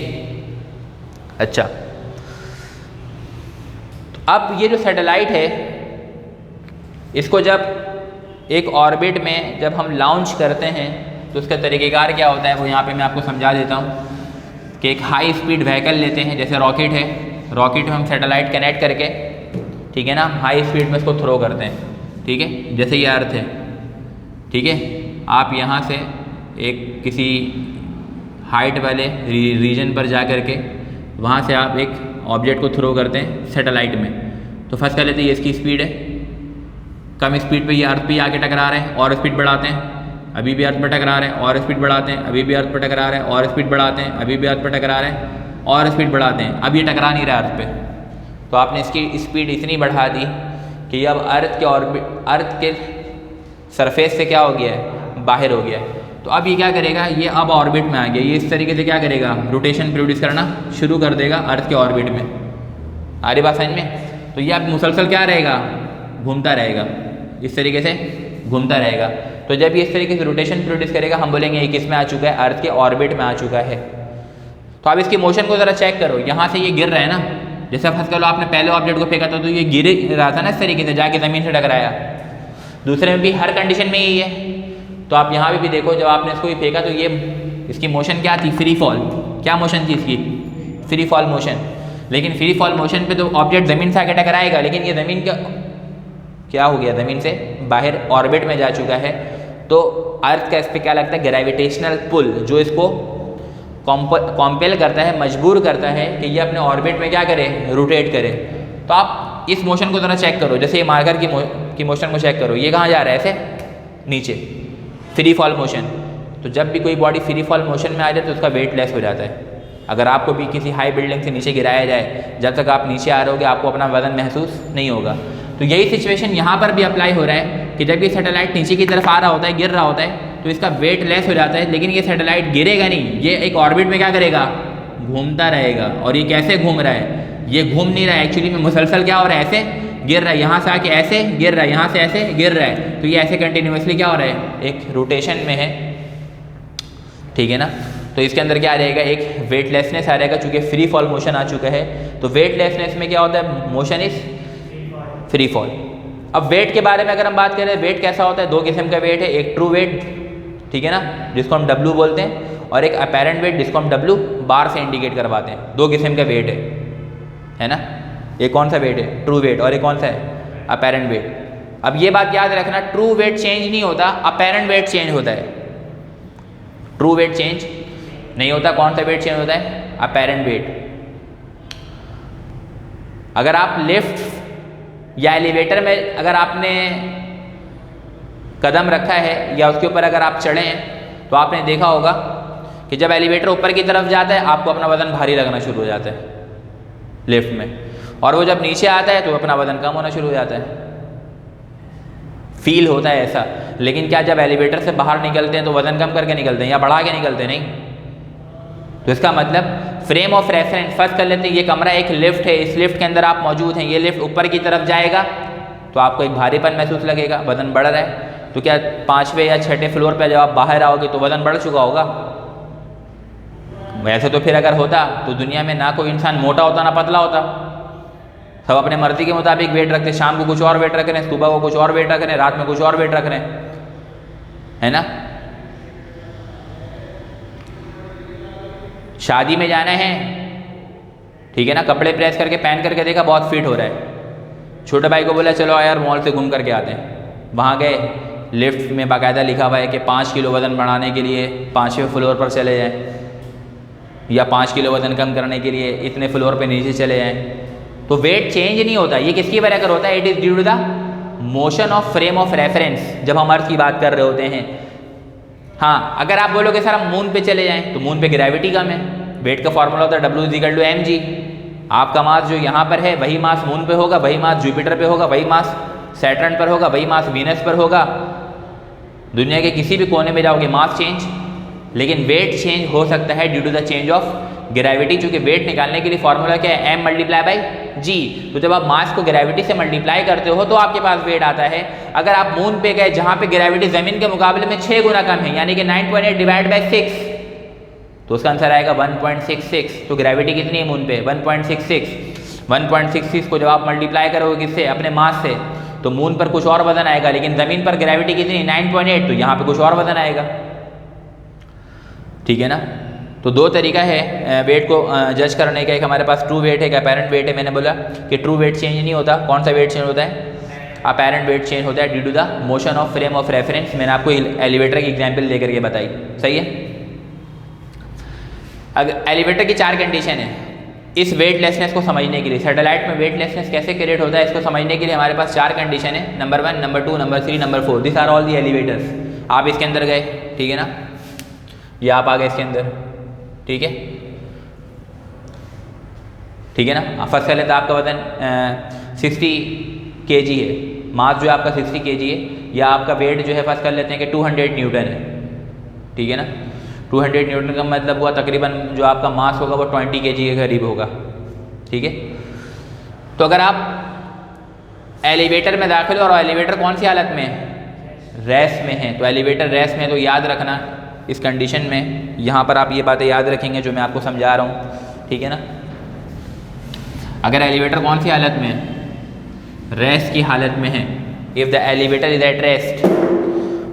अच्छा, तो अब ये जो सैटेलाइट है इसको जब एक ऑर्बिट में जब हम लॉन्च करते हैं तो उसका तरीक़ेकार क्या होता है वो यहाँ पे मैं आपको समझा देता हूँ कि एक हाई स्पीड व्हीकल लेते हैं, जैसे रॉकेट है, रॉकेट में हम सैटेलाइट कनेक्ट करके, ठीक है ना, हाई स्पीड में इसको थ्रो करते हैं। ठीक है, जैसे ये अर्थ है, ठीक है, आप यहाँ से एक किसी हाइट वाले रीजन पर जा कर के वहाँ से आप एक ऑब्जेक्ट को थ्रो करते हैं सैटेलाइट में। तो फर्स्ट कर लेते हैं ये इसकी स्पीड है, कम स्पीड पे ये अर्थ पे आके टकरा रहे हैं और स्पीड बढ़ाते हैं, अभी भी अर्थ पर टकरा रहे हैं और स्पीड बढ़ाते हैं, अभी भी अर्थ पर टकरा रहे हैं और स्पीड बढ़ाते हैं, अभी भी अर्थ पर टकरा रहे हैं और स्पीड बढ़ाते हैं। अब ये टकरा नहीं रहा अर्थ पे, तो आपने इसकी स्पीड इतनी बढ़ा दी कि अब अर्थ के सरफेस से क्या हो गया है, बाहर हो गया है। तो अब ये क्या करेगा, ये अब ऑर्बिट में आ गया, ये इस तरीके से क्या करेगा, रोटेशन प्रोड्यूस करना शुरू कर देगा अर्थ के ऑर्बिट में। आ रही बात समझ में? तो ये अब मुसलसल क्या रहेगा, घूमता रहेगा, इस तरीके से घूमता रहेगा। तो जब ये इस तरीके से रोटेशन प्रोड्यूस करेगा हम बोलेंगे ये किस में आ चुका है, अर्थ के ऑर्बिट में आ चुका है। तो आप इसकी मोशन को ज़रा चेक करो, यहाँ से ये गिर रहा है ना, जैसे फर्स्ट करो आपने पहले ऑब्जेक्ट को फेंका था तो ये गिर रहा था ना इस तरीके से, जाके ज़मीन से टकराया। दूसरे में भी हर कंडीशन में यही है। तो आप यहाँ पे भी देखो, जब आपने इसको भी फेंका तो ये इसकी मोशन क्या थी, फ्री फॉल। क्या मोशन थी इसकी, फ्री फॉल मोशन। लेकिन फ्री फॉल मोशन पे तो ऑब्जेक्ट ज़मीन से आके टकराएगा, लेकिन ये ज़मीन का क्या हो गया, ज़मीन से बाहर ऑर्बिट में जा चुका है। तो अर्थ का इस पर क्या लगता है, ग्रेविटेशनल पुल, जो इसको कॉम्पेल करता है, मजबूर करता है कि ये अपने ऑर्बिट में क्या करे, रोटेट करे। तो आप इस मोशन को ज़रा चेक करो, जैसे ये मार्कर की मोशन को चेक करो, ये कहाँ जा रहा है, ऐसे नीचे, फ्री फॉल मोशन। तो जब भी कोई बॉडी फ्री फॉल मोशन में आ जाए तो उसका वेट लेस हो जाता है। अगर आपको भी किसी हाई बिल्डिंग से नीचे गिराया जाए, जब तक आप नीचे आ रहे होगे आपको अपना वजन महसूस नहीं होगा। तो यही सिचुएशन यहाँ पर भी अप्लाई हो रहा है कि जब ये सैटेलाइट नीचे की तरफ आ रहा होता है, गिर रहा होता है, तो इसका वेट लेस हो जाता है, लेकिन ये सैटेलाइट गिरेगा नहीं, ये एक ऑर्बिट में क्या करेगा, घूमता रहेगा। और ये कैसे घूम रहा है, ये घूम नहीं रहा है एक्चुअली में, मुसलसल क्या हो रहा है, ऐसे गिर रहा है, यहाँ से आके ऐसे गिर रहा है, यहाँ से ऐसे गिर रहा है। तो ये ऐसे कंटिन्यूसली क्या हो रहा है, एक रोटेशन में है। ठीक है ना। तो इसके अंदर क्या आ जाएगा, एक वेटलेसनेस आ जाएगा, चूँकि फ्री फॉल मोशन आ चुका है। तो वेटलेसनेस में क्या होता है, मोशन इज फ्री फॉल। अब वेट के बारे में अगर हम बात करें, वेट कैसा होता है, दो किस्म का वेट है, एक ट्रू वेट, ठीक है ना, जिसको हम W बोलते हैं, और एक अपेरेंट वेट जिसको हम W बार से इंडिकेट करवाते हैं। दो किस्म का वेट है ना। एक कौन सा वेट है, ट्रू वेट, और एक कौन सा है, अपेरेंट वेट। अब ये बात याद रखना, ट्रू वेट चेंज नहीं होता, अपेरेंट वेट चेंज होता है। ट्रू वेट चेंज नहीं होता, कौन सा वेट चेंज होता है, अपेरेंट वेट। अगर आप लिफ्ट या एलिवेटर में अगर आपने कदम रखा है या उसके ऊपर अगर आप चढ़े हैं, तो आपने देखा होगा कि जब एलिवेटर ऊपर की तरफ जाता है आपको अपना वजन भारी लगना शुरू हो जाता है लिफ्ट में, और वो जब नीचे आता है तो अपना वजन कम होना शुरू हो जाता है। फील होता है ऐसा। लेकिन क्या जब एलिवेटर से बाहर निकलते हैं तो वजन कम करके निकलते हैं या बढ़ा के निकलते हैं, नहीं। तो इसका मतलब फ्रेम ऑफ रेफरेंस फर्स्ट कर लेते हैं। ये कमरा एक लिफ्ट है, इस लिफ्ट के अंदर आप मौजूद हैं, ये लिफ्ट ऊपर की तरफ जाएगा तो आपको एक भारीपन महसूस लगेगा, वजन बढ़ रहा है। तो क्या 5वें या 6ठे फ्लोर पर जब आप बाहर आओगे तो वजन बढ़ चुका होगा। वैसे तो फिर अगर होता तो दुनिया में ना कोई इंसान मोटा होता ना पतला होता, सब अपने मर्जी के मुताबिक वेट रखते, शाम को कुछ और वेट रख रहे हैं, सुबह को कुछ और वेट रख रहे हैं, रात में कुछ और वेट रख रहे हैं, है ना। शादी में जाना है, ठीक है ना, कपड़े प्रेस करके पहन करके देखा बहुत फिट हो रहा है, छोटे भाई को बोला चलो यार मॉल से घूम करके आते हैं। वहाँ गए, लिफ्ट में बाकायदा लिखा हुआ है कि 5 किलो वज़न बढ़ाने के लिए 5वें फ्लोर पर चले जाएं, या 5 किलो वज़न कम करने के लिए इतने फ्लोर पे नीचे चले जाएं। तो वेट चेंज नहीं होता। ये किसकी वजह कर होता है, it is due to the motion of frame of reference, जब हम अर्थ की बात कर रहे होते हैं। हाँ, अगर आप बोलोगे सर हम मून पे चले जाएं, तो मून पे ग्रेविटी कम है, वेट का फॉर्मूला होता है W=mg। आपका मास जो यहाँ पर है वही मास मून पे होगा, वही मास जुपिटर पे होगा, वही मास सैटर्न पर होगा, वही मास वीनस पर होगा। दुनिया के किसी भी कोने में जाओगे मास चेंज, लेकिन वेट चेंज हो सकता है due to the change of gravity, चूंकि वेट निकालने के लिए फॉर्मूला क्या है, m मल्टीप्लाई बाई g। तो जब आप मास को ग्रेविटी से मल्टीप्लाई करते हो तो आपके पास वेट आता है। अगर आप मून पे गए जहां पे ग्रेविटी जमीन के मुकाबले में 6 गुना कम है, यानी कि 9.8 डिवाइड बाई 6, तो उसका आंसर आएगा 1.66। तो ग्रेविटी कितनी है मून पे, 1.66। 1.66 को जब आप मल्टीप्लाई करोगे किससे, अपने मास से, तो मून पर कुछ और वजन आएगा, लेकिन जमीन पर ग्रेविटी कितनी, 9.8, तो यहाँ पे कुछ और वजन आएगा। ठीक है ना। तो दो तरीका है वेट को जज करने का। एक हमारे पास ट्रू वेट है, एक अपैरेंट वेट है। मैंने बोला कि ट्रू वेट चेंज नहीं होता। कौन सा वेट चेंज होता है, अपैरेंट वेट चेंज होता है due to the motion of frame of reference. मैंने आपको एलिवेटर की एग्जाम्पल लेकर के बताई, सही है। अगर एलिवेटर की 4 कंडीशन है इस वेटलेसनेस को समझने के लिए, सैटेलाइट में वेटलेसनेस कैसे क्रिएट होता है इसको समझने के लिए हमारे पास 4 कंडीशन है, number 1, number 2, number 3, number 4। This are all the elevators. आप इसके अंदर गए, ठीक है ना, ये आप आ गए इसके अंदर, ठीक है, ठीक है ना। फर्स्ट कर लेते हैं, आपका वजन 60 kg है, मास जो है आपका 60 kg है, या आपका वेट जो है फर्स्ट कर लेते हैं कि 200 न्यूटन है, ठीक है ना। 200 न्यूटन का मतलब हुआ तकरीबन जो आपका मास होगा वो 20 kg के करीब होगा, ठीक है। तो अगर आप एलिवेटर में दाखिल हो, और एलिवेटर कौन सी हालत में, रेस्ट में है, तो एलिवेटर रेस्ट में, तो याद रखना इस कंडीशन में, यहाँ पर आप ये बातें याद रखेंगे जो मैं आपको समझा रहा हूँ, ठीक है ना। अगर एलिवेटर कौन सी हालत में, रेस्ट की हालत में है, if the elevator is at rest,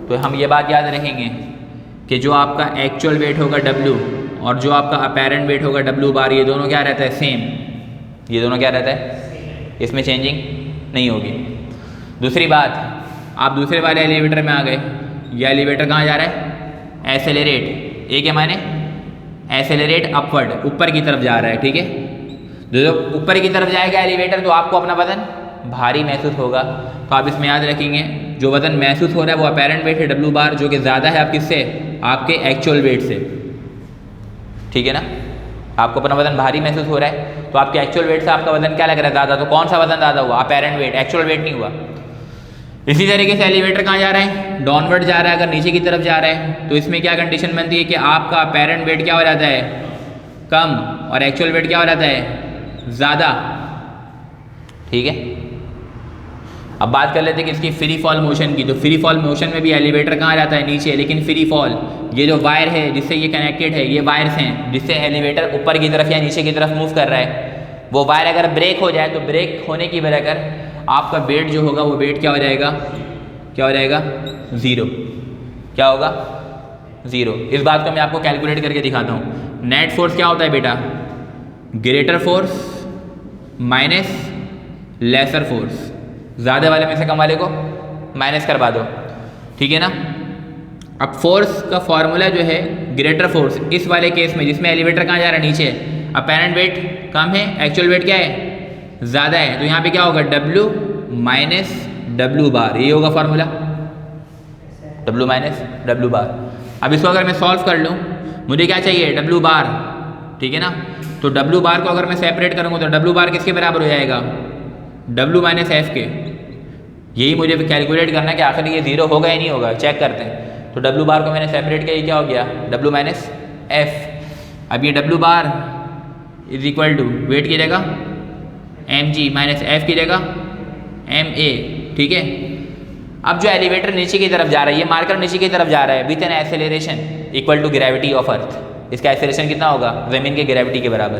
तो हम ये बात याद रखेंगे कि जो आपका एक्चुअल वेट होगा W और जो आपका अपैरेंट वेट होगा W बार, ये दोनों क्या रहता है, सेम। ये दोनों क्या रहता है, इसमें चेंजिंग नहीं होगी। दूसरी बात, आप दूसरे वाले एलिवेटर में आ गए, ये एलिवेटर कहाँ जा रहा है, एसेलेरेट। एक है माने एसेलेरेट अपवर्ड, ऊपर की तरफ जा रहा है, ठीक है। जब ऊपर की तरफ जाएगा एलिवेटर तो आपको अपना वजन भारी महसूस होगा। तो आप इसमें याद रखेंगे जो वजन महसूस हो रहा है वो अपैरेंट वेट है W बार, जो कि ज़्यादा है आप किससे, आपके एक्चुअल वेट से, ठीक है ना। आपको अपना वजन भारी महसूस हो रहा है तो आपके एक्चुअल वेट से आपका वजन क्या लग रहा है, ज़्यादा। तो कौन सा वजन ज़्यादा हुआ, अपैरेंट वेट, एक्चुअल वेट नहीं हुआ। इसी तरीके से एलिवेटर कहाँ जा रहा है, डाउनवर्ड जा रहा है। अगर नीचे की तरफ जा रहा है तो इसमें क्या कंडीशन बनती है कि आपका अपैरेंट वेट क्या हो जाता है, कम, और एक्चुअल वेट क्या हो जाता है, ज़्यादा, ठीक है। अब बात कर लेते हैं कि इसकी फ्री फॉल मोशन की। तो फ्री फॉल मोशन में भी एलिवेटर कहाँ जाता है, नीचे, लेकिन फ्री फॉल, ये जो वायर है जिससे ये कनेक्टेड है, ये वायर्स हैं जिससे एलिवेटर ऊपर की तरफ या नीचे की तरफ मूव कर रहा है। वो वायर अगर ब्रेक हो जाए तो ब्रेक होने की वजह कर आपका वेट जो होगा वो वेट क्या हो जाएगा, क्या हो जाएगा, 0। क्या होगा, 0। इस बात को मैं आपको कैलकुलेट करके दिखाता हूँ। नेट फोर्स क्या होता है बेटा, greater force minus lesser force. ज़्यादा वाले में से कम वाले को माइनस करवा दो, ठीक है ना। अब फोर्स का फॉर्मूला जो है ग्रेटर फोर्स, इस वाले केस में जिसमें एलिवेटर कहाँ जा रहा है, नीचे, अपैरेंट वेट कम है, एक्चुअल वेट क्या है, ज़्यादा है, तो यहाँ पे क्या होगा, W माइनस W बार, ये होगा फॉर्मूला, W माइनस W बार। अब इसको अगर मैं सॉल्व कर लूँ, मुझे क्या चाहिए, W बार, ठीक है ना। तो W बार को अगर मैं सेपरेट करूँगा तो W बार किसके बराबर हो जाएगा, W माइनस F के। यही मुझे कैलकुलेट करना है कि आखिर ये 0 होगा या नहीं होगा, चेक करते हैं। तो W बार को मैंने सेपरेट किया, ये क्या हो गया, W माइनस F। अब ये W bar is equal to weight की जगह mg माइनस F की जगह ma, ठीक है। अब जो एलिवेटर नीचे की तरफ जा रहा है, ये मार्कर नीचे की तरफ जा रहा है with an acceleration equal to gravity of earth. इसका एक्सेलरेशन कितना होगा, ज़मीन के ग्रेविटी के बराबर।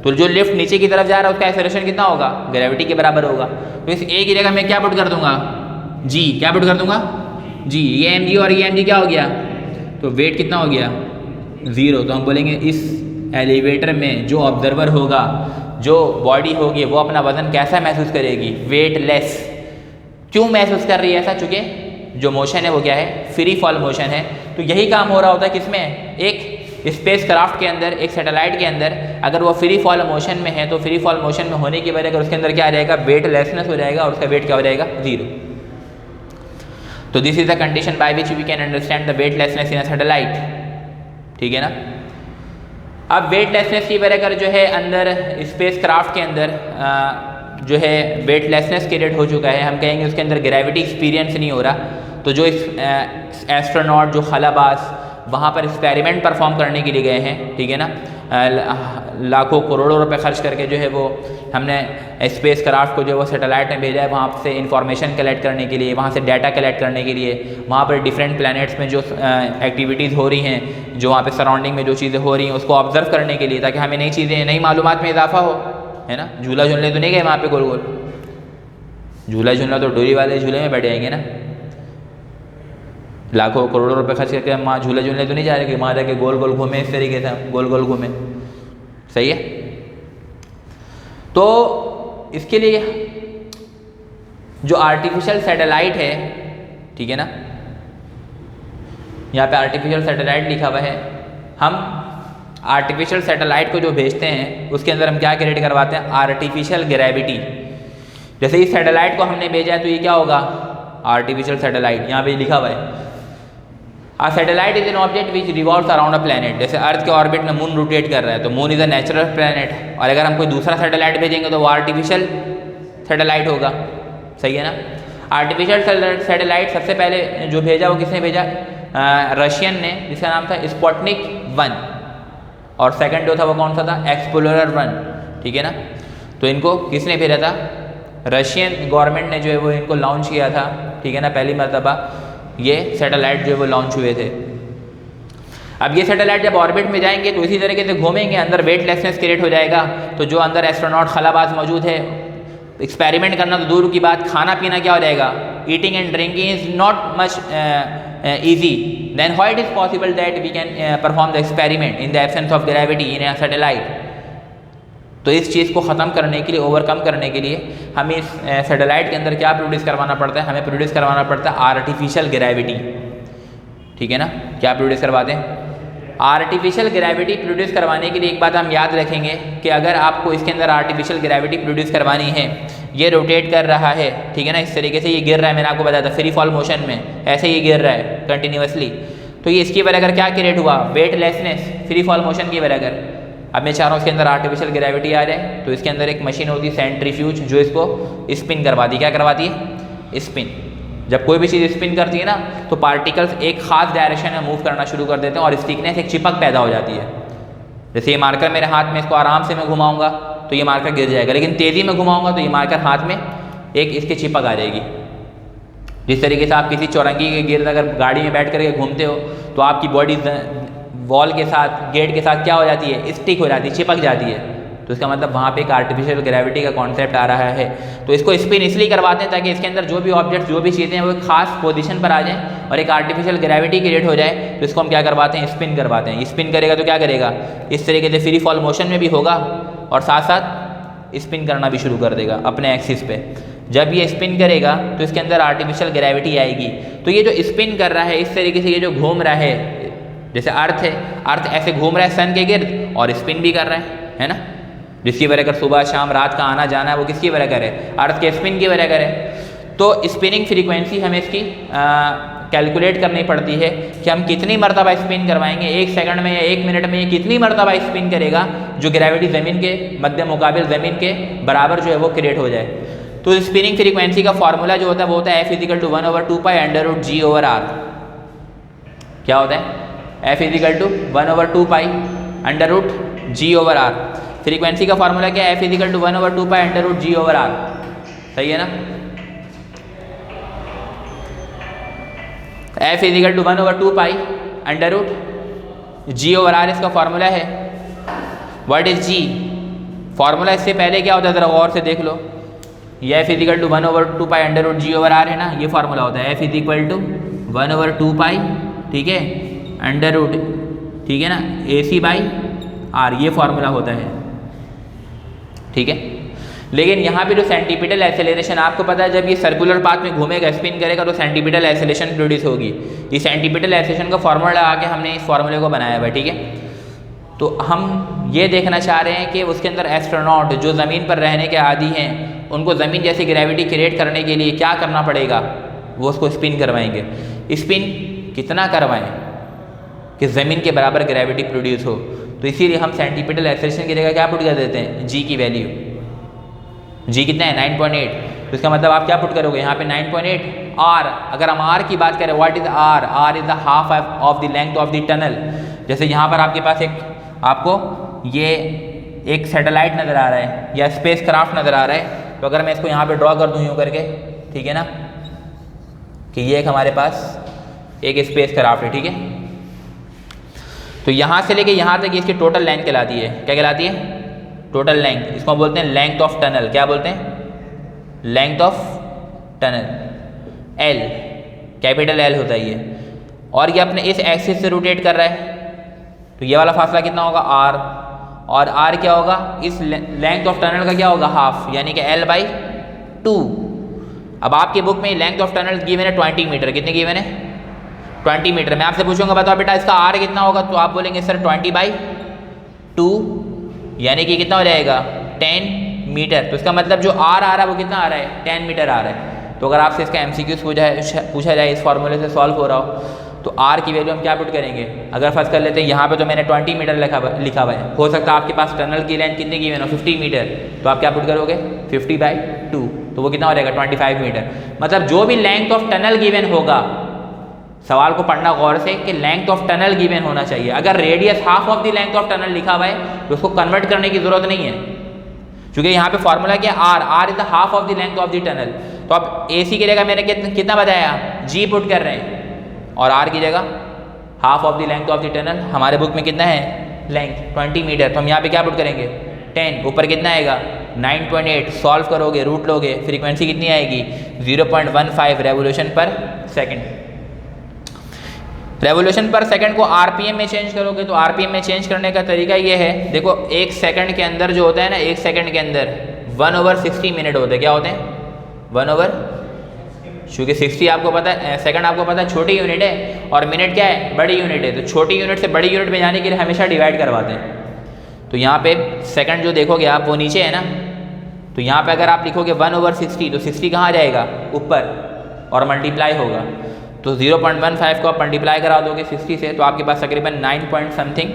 तो जो लिफ्ट नीचे की तरफ जा रहा है उसका एक्सेलरेशन कितना होगा, ग्रेविटी के बराबर होगा। तो इस a की जगह मैं क्या पुट कर दूंगा, g, क्या पुट कर दूंगा, g। ये mg और ये mg क्या हो गया, तो वेट कितना हो गया, 0। तो हम बोलेंगे इस एलिवेटर में जो ऑब्जर्वर होगा, जो बॉडी होगी, वो अपना वजन कैसा महसूस करेगी, वेटलेस। क्यों महसूस कर रही है ऐसा, चूँकि जो मोशन है वो क्या है, फ्री फॉल मोशन है। तो यही काम हो रहा होता है किसमें, एक स्पेस क्राफ्ट के अंदर, एक सैटेलाइट के अंदर। अगर वो फ्री फॉल मोशन में है तो फ्री फॉल मोशन में होने की वजह अगर उसके अंदर क्या आ जाएगा, वेटलेसनेस हो जाएगा और उसका वेट क्या हो जाएगा, 0। तो this is the condition by which we can understand the weightlessness in a satellite, ठीक है ना। अब वेटलेसनेस की वजह कर जो है अंदर स्पेस क्राफ्ट के अंदर जो है वेटलेसनेस क्रिएट हो चुका है। हम कहेंगे उसके अंदर ग्रेविटी एक्सपीरियंस नहीं हो रहा। तो जो एस्ट्रोनॉट, जो खलाबाज वहाँ पर एक्सपेरिमेंट परफॉर्म करने के लिए गए हैं, ठीक है ना। लाखों करोड़ों रुपए खर्च करके जो है वो हमने स्पेस क्राफ्ट को जो है वो सैटेलाइट में भेजा है वहाँ से इंफॉर्मेशन कलेक्ट करने के लिए, वहाँ से डाटा कलेक्ट करने के लिए, वहाँ पर डिफरेंट प्लैनेट्स में जो एक्टिविटीज़ हो रही हैं, जो वहाँ पे सराउंडिंग में जो चीज़ें हो रही हैं उसको ऑब्जर्व करने के लिए, ताकि हमें नई चीज़ें, नई मालूमात में इजाफा हो, है ना। झूला झूलने तो नहीं गए वहाँ पे गोल गोल, झूला झूलना तो डोरी वाले झूले में बैठ जाएंगे ना। लाखों करोड़ों रुपए खर्च करके हम वहाँ झूला झूलने तो नहीं जा रहे कि वहाँ जाके गोल गोल घूमे, इस तरीके से गोल गोल घूमे, सही है। तो इसके लिए जो आर्टिफिशियल सैटेलाइट है, ठीक है ना, यहाँ पे आर्टिफिशियल सैटेलाइट लिखा हुआ है। हम आर्टिफिशियल सैटेलाइट को जो भेजते हैं उसके अंदर हम क्या क्रिएट करवाते हैं, आर्टिफिशियल ग्रेविटी। जैसे इस सैटेलाइट को हमने भेजा है तो ये क्या होगा, आर्टिफिशियल सैटेलाइट, यहाँ पे लिखा हुआ है A satellite is an object which revolves around a planet। जैसे अर्थ के ऑर्बिट में मून रोटेट कर रहा है तो moon is a natural planet, और अगर हम कोई दूसरा सैटेलाइट भेजेंगे तो वो आर्टिफिशियल सैटेलाइट होगा, सही है ना। आर्टिफिशियल सैटेलाइट सबसे पहले जो भेजा वो किसने भेजा, रशियन ने, जिसका नाम था स्पुतनिक 1, और सेकंड जो था वो कौन सा था, एक्सप्लोरर 1, ठीक है ना। तो इनको किसने भेजा था, रशियन गवर्नमेंट ने जो है वो इनको लॉन्च किया था, ठीक है ना। पहली मरतबा ये सैटेलाइट जो है वो लॉन्च हुए थे। अब ये सैटेलाइट जब ऑर्बिट में जाएंगे तो इसी तरीके से घूमेंगे, अंदर वेटलेसनेस क्रिएट हो जाएगा, तो जो अंदर एस्ट्रोनॉट खलाबाज मौजूद है, एक्सपेरिमेंट करना तो दूर की बात, खाना पीना क्या हो जाएगा, eating and drinking is not much easy, then how it is possible that we can perform the experiment in the absence of gravity in a satellite. तो इस चीज़ को ख़त्म करने के लिए, ओवरकम करने के लिए हमें इस सैटेलाइट के अंदर क्या प्रोड्यूस करवाना पड़ता है, हमें प्रोड्यूस करवाना पड़ता है आर्टिफिशियल ग्रेविटी, ठीक है ना। क्या प्रोड्यूस करवाते हैं, आर्टिफिशियल ग्रेविटी प्रोड्यूस करवाने के लिए एक बात हम याद रखेंगे कि अगर आपको इसके अंदर आर्टिफिशियल ग्रेविटी प्रोड्यूस करवानी है, ये रोटेट कर रहा है, ठीक है ना, इस तरीके से ये गिर रहा है, मैंने आपको बताया था फ्री फॉल मोशन में, ऐसे ये गिर रहा है कंटिन्यूसली, तो ये इसकी वजह अगर क्या क्रिएट हुआ, वेटलेसनेस, फ्री फॉल मोशन की वजह अगर अब मैं चाह रहा हूँ इसके अंदर आर्टिफिशियल ग्रेविटी आ जाए, तो इसके अंदर एक मशीन होती है सेंट्रीफ्यूज, जो इसको स्पिन करवाती है। क्या करवाती है, स्पिन। जब कोई भी चीज़ स्पिन करती है ना तो पार्टिकल्स एक खास डायरेक्शन में मूव करना शुरू कर देते हैं और स्टिकनेस, एक चिपक पैदा हो जाती है। जैसे ये मार्कर मेरे हाथ में, इसको आराम से मैं घुमाऊंगा तो ये मार्कर गिर जाएगा, लेकिन तेज़ी में घुमाऊंगा तो ये मार्कर हाथ में एक इसकी चिपक आ जाएगी। जिस तरीके से आप किसी चौरंगी के गिर्द अगर गाड़ी में बैठ करके घूमते हो तो आपकी बॉडी वॉल के साथ, गेट के साथ क्या हो जाती है, स्टिक हो जाती है, चिपक जाती है, तो इसका मतलब वहाँ पे एक आर्टिफिशियल ग्रेविटी का कॉन्सेप्ट आ रहा है। तो इसको स्पिन इसलिए करवाते हैं ताकि इसके अंदर जो भी ऑब्जेक्ट, जो भी चीज़ें हैं वो एक खास पोजीशन पर आ जाएं और एक आर्टिफिशियल ग्रेविटी क्रिएट हो जाए, तो इसको हम क्या करवाते हैं, स्पिन करवाते हैं। स्पिन करेगा तो क्या करेगा, इस तरीके से फ्री फॉल मोशन में भी होगा और साथ साथ स्पिन करना भी शुरू कर देगा अपने एक्सिस पे। जब ये स्पिन करेगा तो इसके अंदर आर्टिफिशियल ग्रेविटी आएगी। तो ये जो स्पिन कर रहा है, इस तरीके से ये जो घूम रहा है, जैसे अर्थ है, अर्थ ऐसे घूम रहा है सन के गिर्द और स्पिन भी कर रहा है ना, जिसकी वजह कर सुबह शाम रात का आना जाना है वो किसकी वजह करे, अर्थ के स्पिन की वजह करे। तो स्पिनिंग फ्रीक्वेंसी हमें इसकी कैलकुलेट करनी पड़ती है कि हम कितनी मरतबा स्पिन करवाएंगे, एक सेकंड में या एक मिनट में ये कितनी मरतबा स्पिन करेगा जो ग्रेविटी ज़मीन के मध्य मुकाबिल ज़मीन के बराबर जो है वो क्रिएट हो जाए। तो स्पिनिंग फ्रीक्वेंसी का फॉर्मूला जो होता है वो होता है F=1/2π√g/r। क्या होता है, F=1/2π√g/r। फ्रीक्वेंसी का फॉर्मूला क्या है, F=1/2π√g/r। सही है ना, F=1/2π√g/r इसका फॉर्मूला है। व्हाट इज g, फॉर्मूला इससे पहले क्या होता है, ज़रा गौर से देख लो। ये F=1/2π√g/r है ना, ये फार्मूला होता है F=1/2π, ठीक है, √, ठीक है ना, AC/r, ये फार्मूला होता है, ठीक है। लेकिन यहाँ पे जो सेंटीपिटल एक्सेलरेशन, आपको पता है जब ये सर्कुलर पाथ में घूमेगा, स्पिन करेगा तो सेंटीपिटल एक्सेलरेशन प्रोड्यूस होगी। ये सेंटीपिटल एक्सेलरेशन का फॉर्मूला लगा के हमने इस फार्मूले को बनाया हुआ है, ठीक है। तो हम ये देखना चाह रहे हैं कि उसके अंदर एस्ट्रोनॉट जो ज़मीन पर रहने के आदी हैं, उनको ज़मीन जैसी ग्रेविटी क्रिएट करने के लिए क्या करना पड़ेगा, वो उसको स्पिन करवाएंगे। स्पिन कितना करवाएं कि ज़मीन के बराबर ग्रेविटी प्रोड्यूस हो। तो इसीलिए हम सेंटीपिटल एक्सेलरेशन की जगह क्या पुट कर देते हैं, जी की वैल्यू। जी कितना है, 9.8। तो इसका मतलब आप क्या पुट करोगे यहाँ पे 9.8 आर। अगर हम आर की बात करें, what is R? R is the half of the length of the tunnel. जैसे यहाँ पर आपके पास एक आपको ये एक सैटेलाइट नज़र आ रहा है या स्पेस क्राफ्ट नज़र आ रहा है, तो अगर मैं इसको यहाँ पे ड्रॉ कर दूँ यूँ करके, ठीक है ना, कि ये एक हमारे पास एक स्पेस क्राफ्ट है, ठीक है। तो यहाँ से लेके यहाँ तक इसकी टोटल लेंथ कहलाती है, क्या कहलाती है? Total length. इसको बोलते हैं लेंथ ऑफ टनल। क्या बोलते हैं? Length of tunnel, L, capital L होता है ये। और ये अपने इस एक्सिस से रोटेट कर रहा है, तो ये वाला फासला कितना होगा? आर। और आर क्या होगा? इस लेंथ ऑफ टनल का क्या होगा? हाफ, यानी कि L/2। अब आपकी बुक में लेंथ ऑफ टनल गिवन है 20 मीटर। कितने गिवन है? 20 मीटर। मैं आपसे पूछूंगा बताओ बेटा इसका आर कितना होगा, तो आप बोलेंगे सर 20/2, यानी कि कितना हो जाएगा? 10 मीटर। तो इसका मतलब जो आर आ रहा है वो कितना आ रहा है? 10 मीटर आ रहा है। तो अगर आपसे इसका MCQ पूछा जाए, इस फॉर्मूले से सॉल्व हो रहा हो, तो आर की वैल्यू हम क्या पुट करेंगे? अगर फर्स्ट कर लेते हैं यहाँ पे, तो मैंने 20 मीटर लिखा हुआ है। हो सकता है आपके पास टनल की लेंथ कितनी गिवन हो? 50 मीटर। तो आप क्या पुट करोगे? 50/2, तो वो कितना हो जाएगा? 25 मीटर। मतलब जो भी लेंथ ऑफ टनल गिवन होगा, सवाल को पढ़ना गौर से कि लेंथ ऑफ टनल गिवन होना चाहिए। अगर radius half of the length of tunnel लिखा हुआ है तो उसको कन्वर्ट करने की जरूरत नहीं है, क्योंकि यहाँ पे फॉर्मूला क्या? R is the half of the length of the tunnel. तो अब AC की जगह मैंने कितना बताया? G पुट कर रहे हैं, और R की जगह half of the length of the tunnel. हमारे बुक में कितना है? Length 20 metre. तो हम यहाँ पे क्या पुट करेंगे? 10। ऊपर कितना आएगा? 9.8। सॉल्व करोगे, रूट लोगे, फ्रीक्वेंसी कितनी आएगी? 0.15 रेवोल्यूशन पर सेकेंड। रेवोल्यूशन पर सेकंड को RPM में चेंज करोगे, तो RPM में चेंज करने का तरीका ये है, देखो एक सेकंड के अंदर जो होता है ना, एक सेकंड के अंदर 1/60 मिनट होते हैं। क्या होते हैं? 1/, क्योंकि 60 आपको पता है, सेकंड आपको पता है छोटी यूनिट है, और मिनट क्या है? बड़ी यूनिट है। तो छोटी यूनिट से बड़ी यूनिट में जाने के लिए हमेशा डिवाइड करवाते हैं। तो यहाँ पे सेकंड जो देखोगे आप वो नीचे है ना, तो यहाँ पे अगर आप लिखोगे 1/60, तो 60 कहाँ जाएगा? ऊपर, और मल्टीप्लाई होगा। तो 0.15 को आप मल्टीप्लाई करा दोगे 60 से, तो आपके पास तकरीबन 9 पॉइंट समथिंग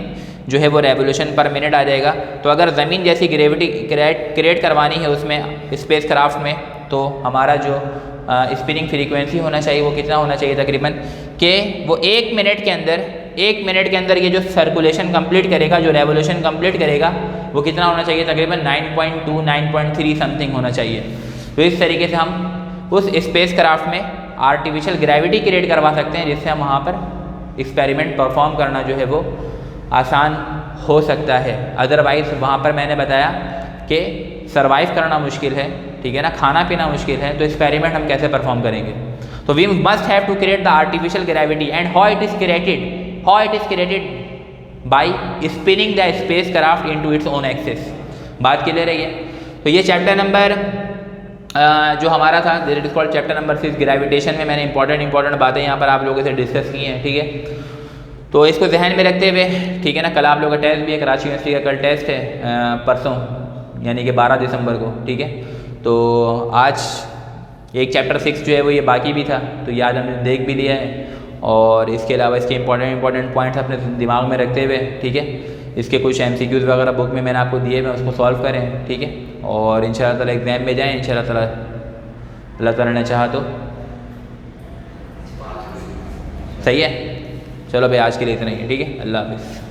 जो है वो रेवोल्यूशन पर मिनट आ जाएगा। तो अगर ज़मीन जैसी ग्रेविटी क्रिएट करवानी है उसमें, स्पेस क्राफ्ट में, तो हमारा जो स्पिनिंग फ्रीक्वेंसी होना चाहिए वो कितना होना चाहिए तकरीबन, कि वो 1 मिनट के अंदर ये जो सर्कुलेशन कंप्लीट करेगा, जो रेवोल्यूशन कंप्लीट करेगा, वो कितना होना चाहिए? तकरीबन 9.2 9.3 समथिंग होना चाहिए। तो इस तरीके से हम उस स्पेस क्राफ्ट में आर्टिफिशियल ग्रेविटी क्रिएट करवा सकते हैं, जिससे हम वहाँ पर एक्सपेरिमेंट परफॉर्म करना जो है वो आसान हो सकता है। अदरवाइज़ वहाँ पर मैंने बताया कि सरवाइव करना मुश्किल है, ठीक है ना, खाना पीना मुश्किल है, तो एक्सपेरिमेंट हम कैसे परफॉर्म करेंगे? तो we must have to create the artificial gravity, and how it is created by spinning the spacecraft into its own axis. बात क्लियर है ये? तो ये चैप्टर नंबर जो हमारा था, it is called chapter number 6 gravitation में मैंने इंपॉर्टेंट बातें यहाँ पर आप लोगों से डिस्कस की हैं, ठीक है। तो इसको जहन में रखते हुए, ठीक है ना, कल आप लोगों का टेस्ट भी है, कराची यूनिवर्सिटी का कल टेस्ट है, परसों यानी कि 12 दिसंबर को, ठीक है। तो आज एक चैप्टर 6 जो है वो ये बाकी भी था, तो ये आज हमने देख भी लिया है, और इसके अलावा इसके इंपॉर्टेंट पॉइंट्स अपने दिमाग में रखते हुए, ठीक है, इसके कुछ MCQs वगैरह बुक में मैंने आपको दिए हुए, उसको सॉल्व करें, ठीक है, और इंशाअल्लाह ताला एग्ज़ाम में जाएँ, इंशाअल्लाह ताला अल्लाह ताला ने चाहा तो। सही है, चलो भाई आज के लिए इतना ही है, ठीक है, अल्लाह हाफ़िज़।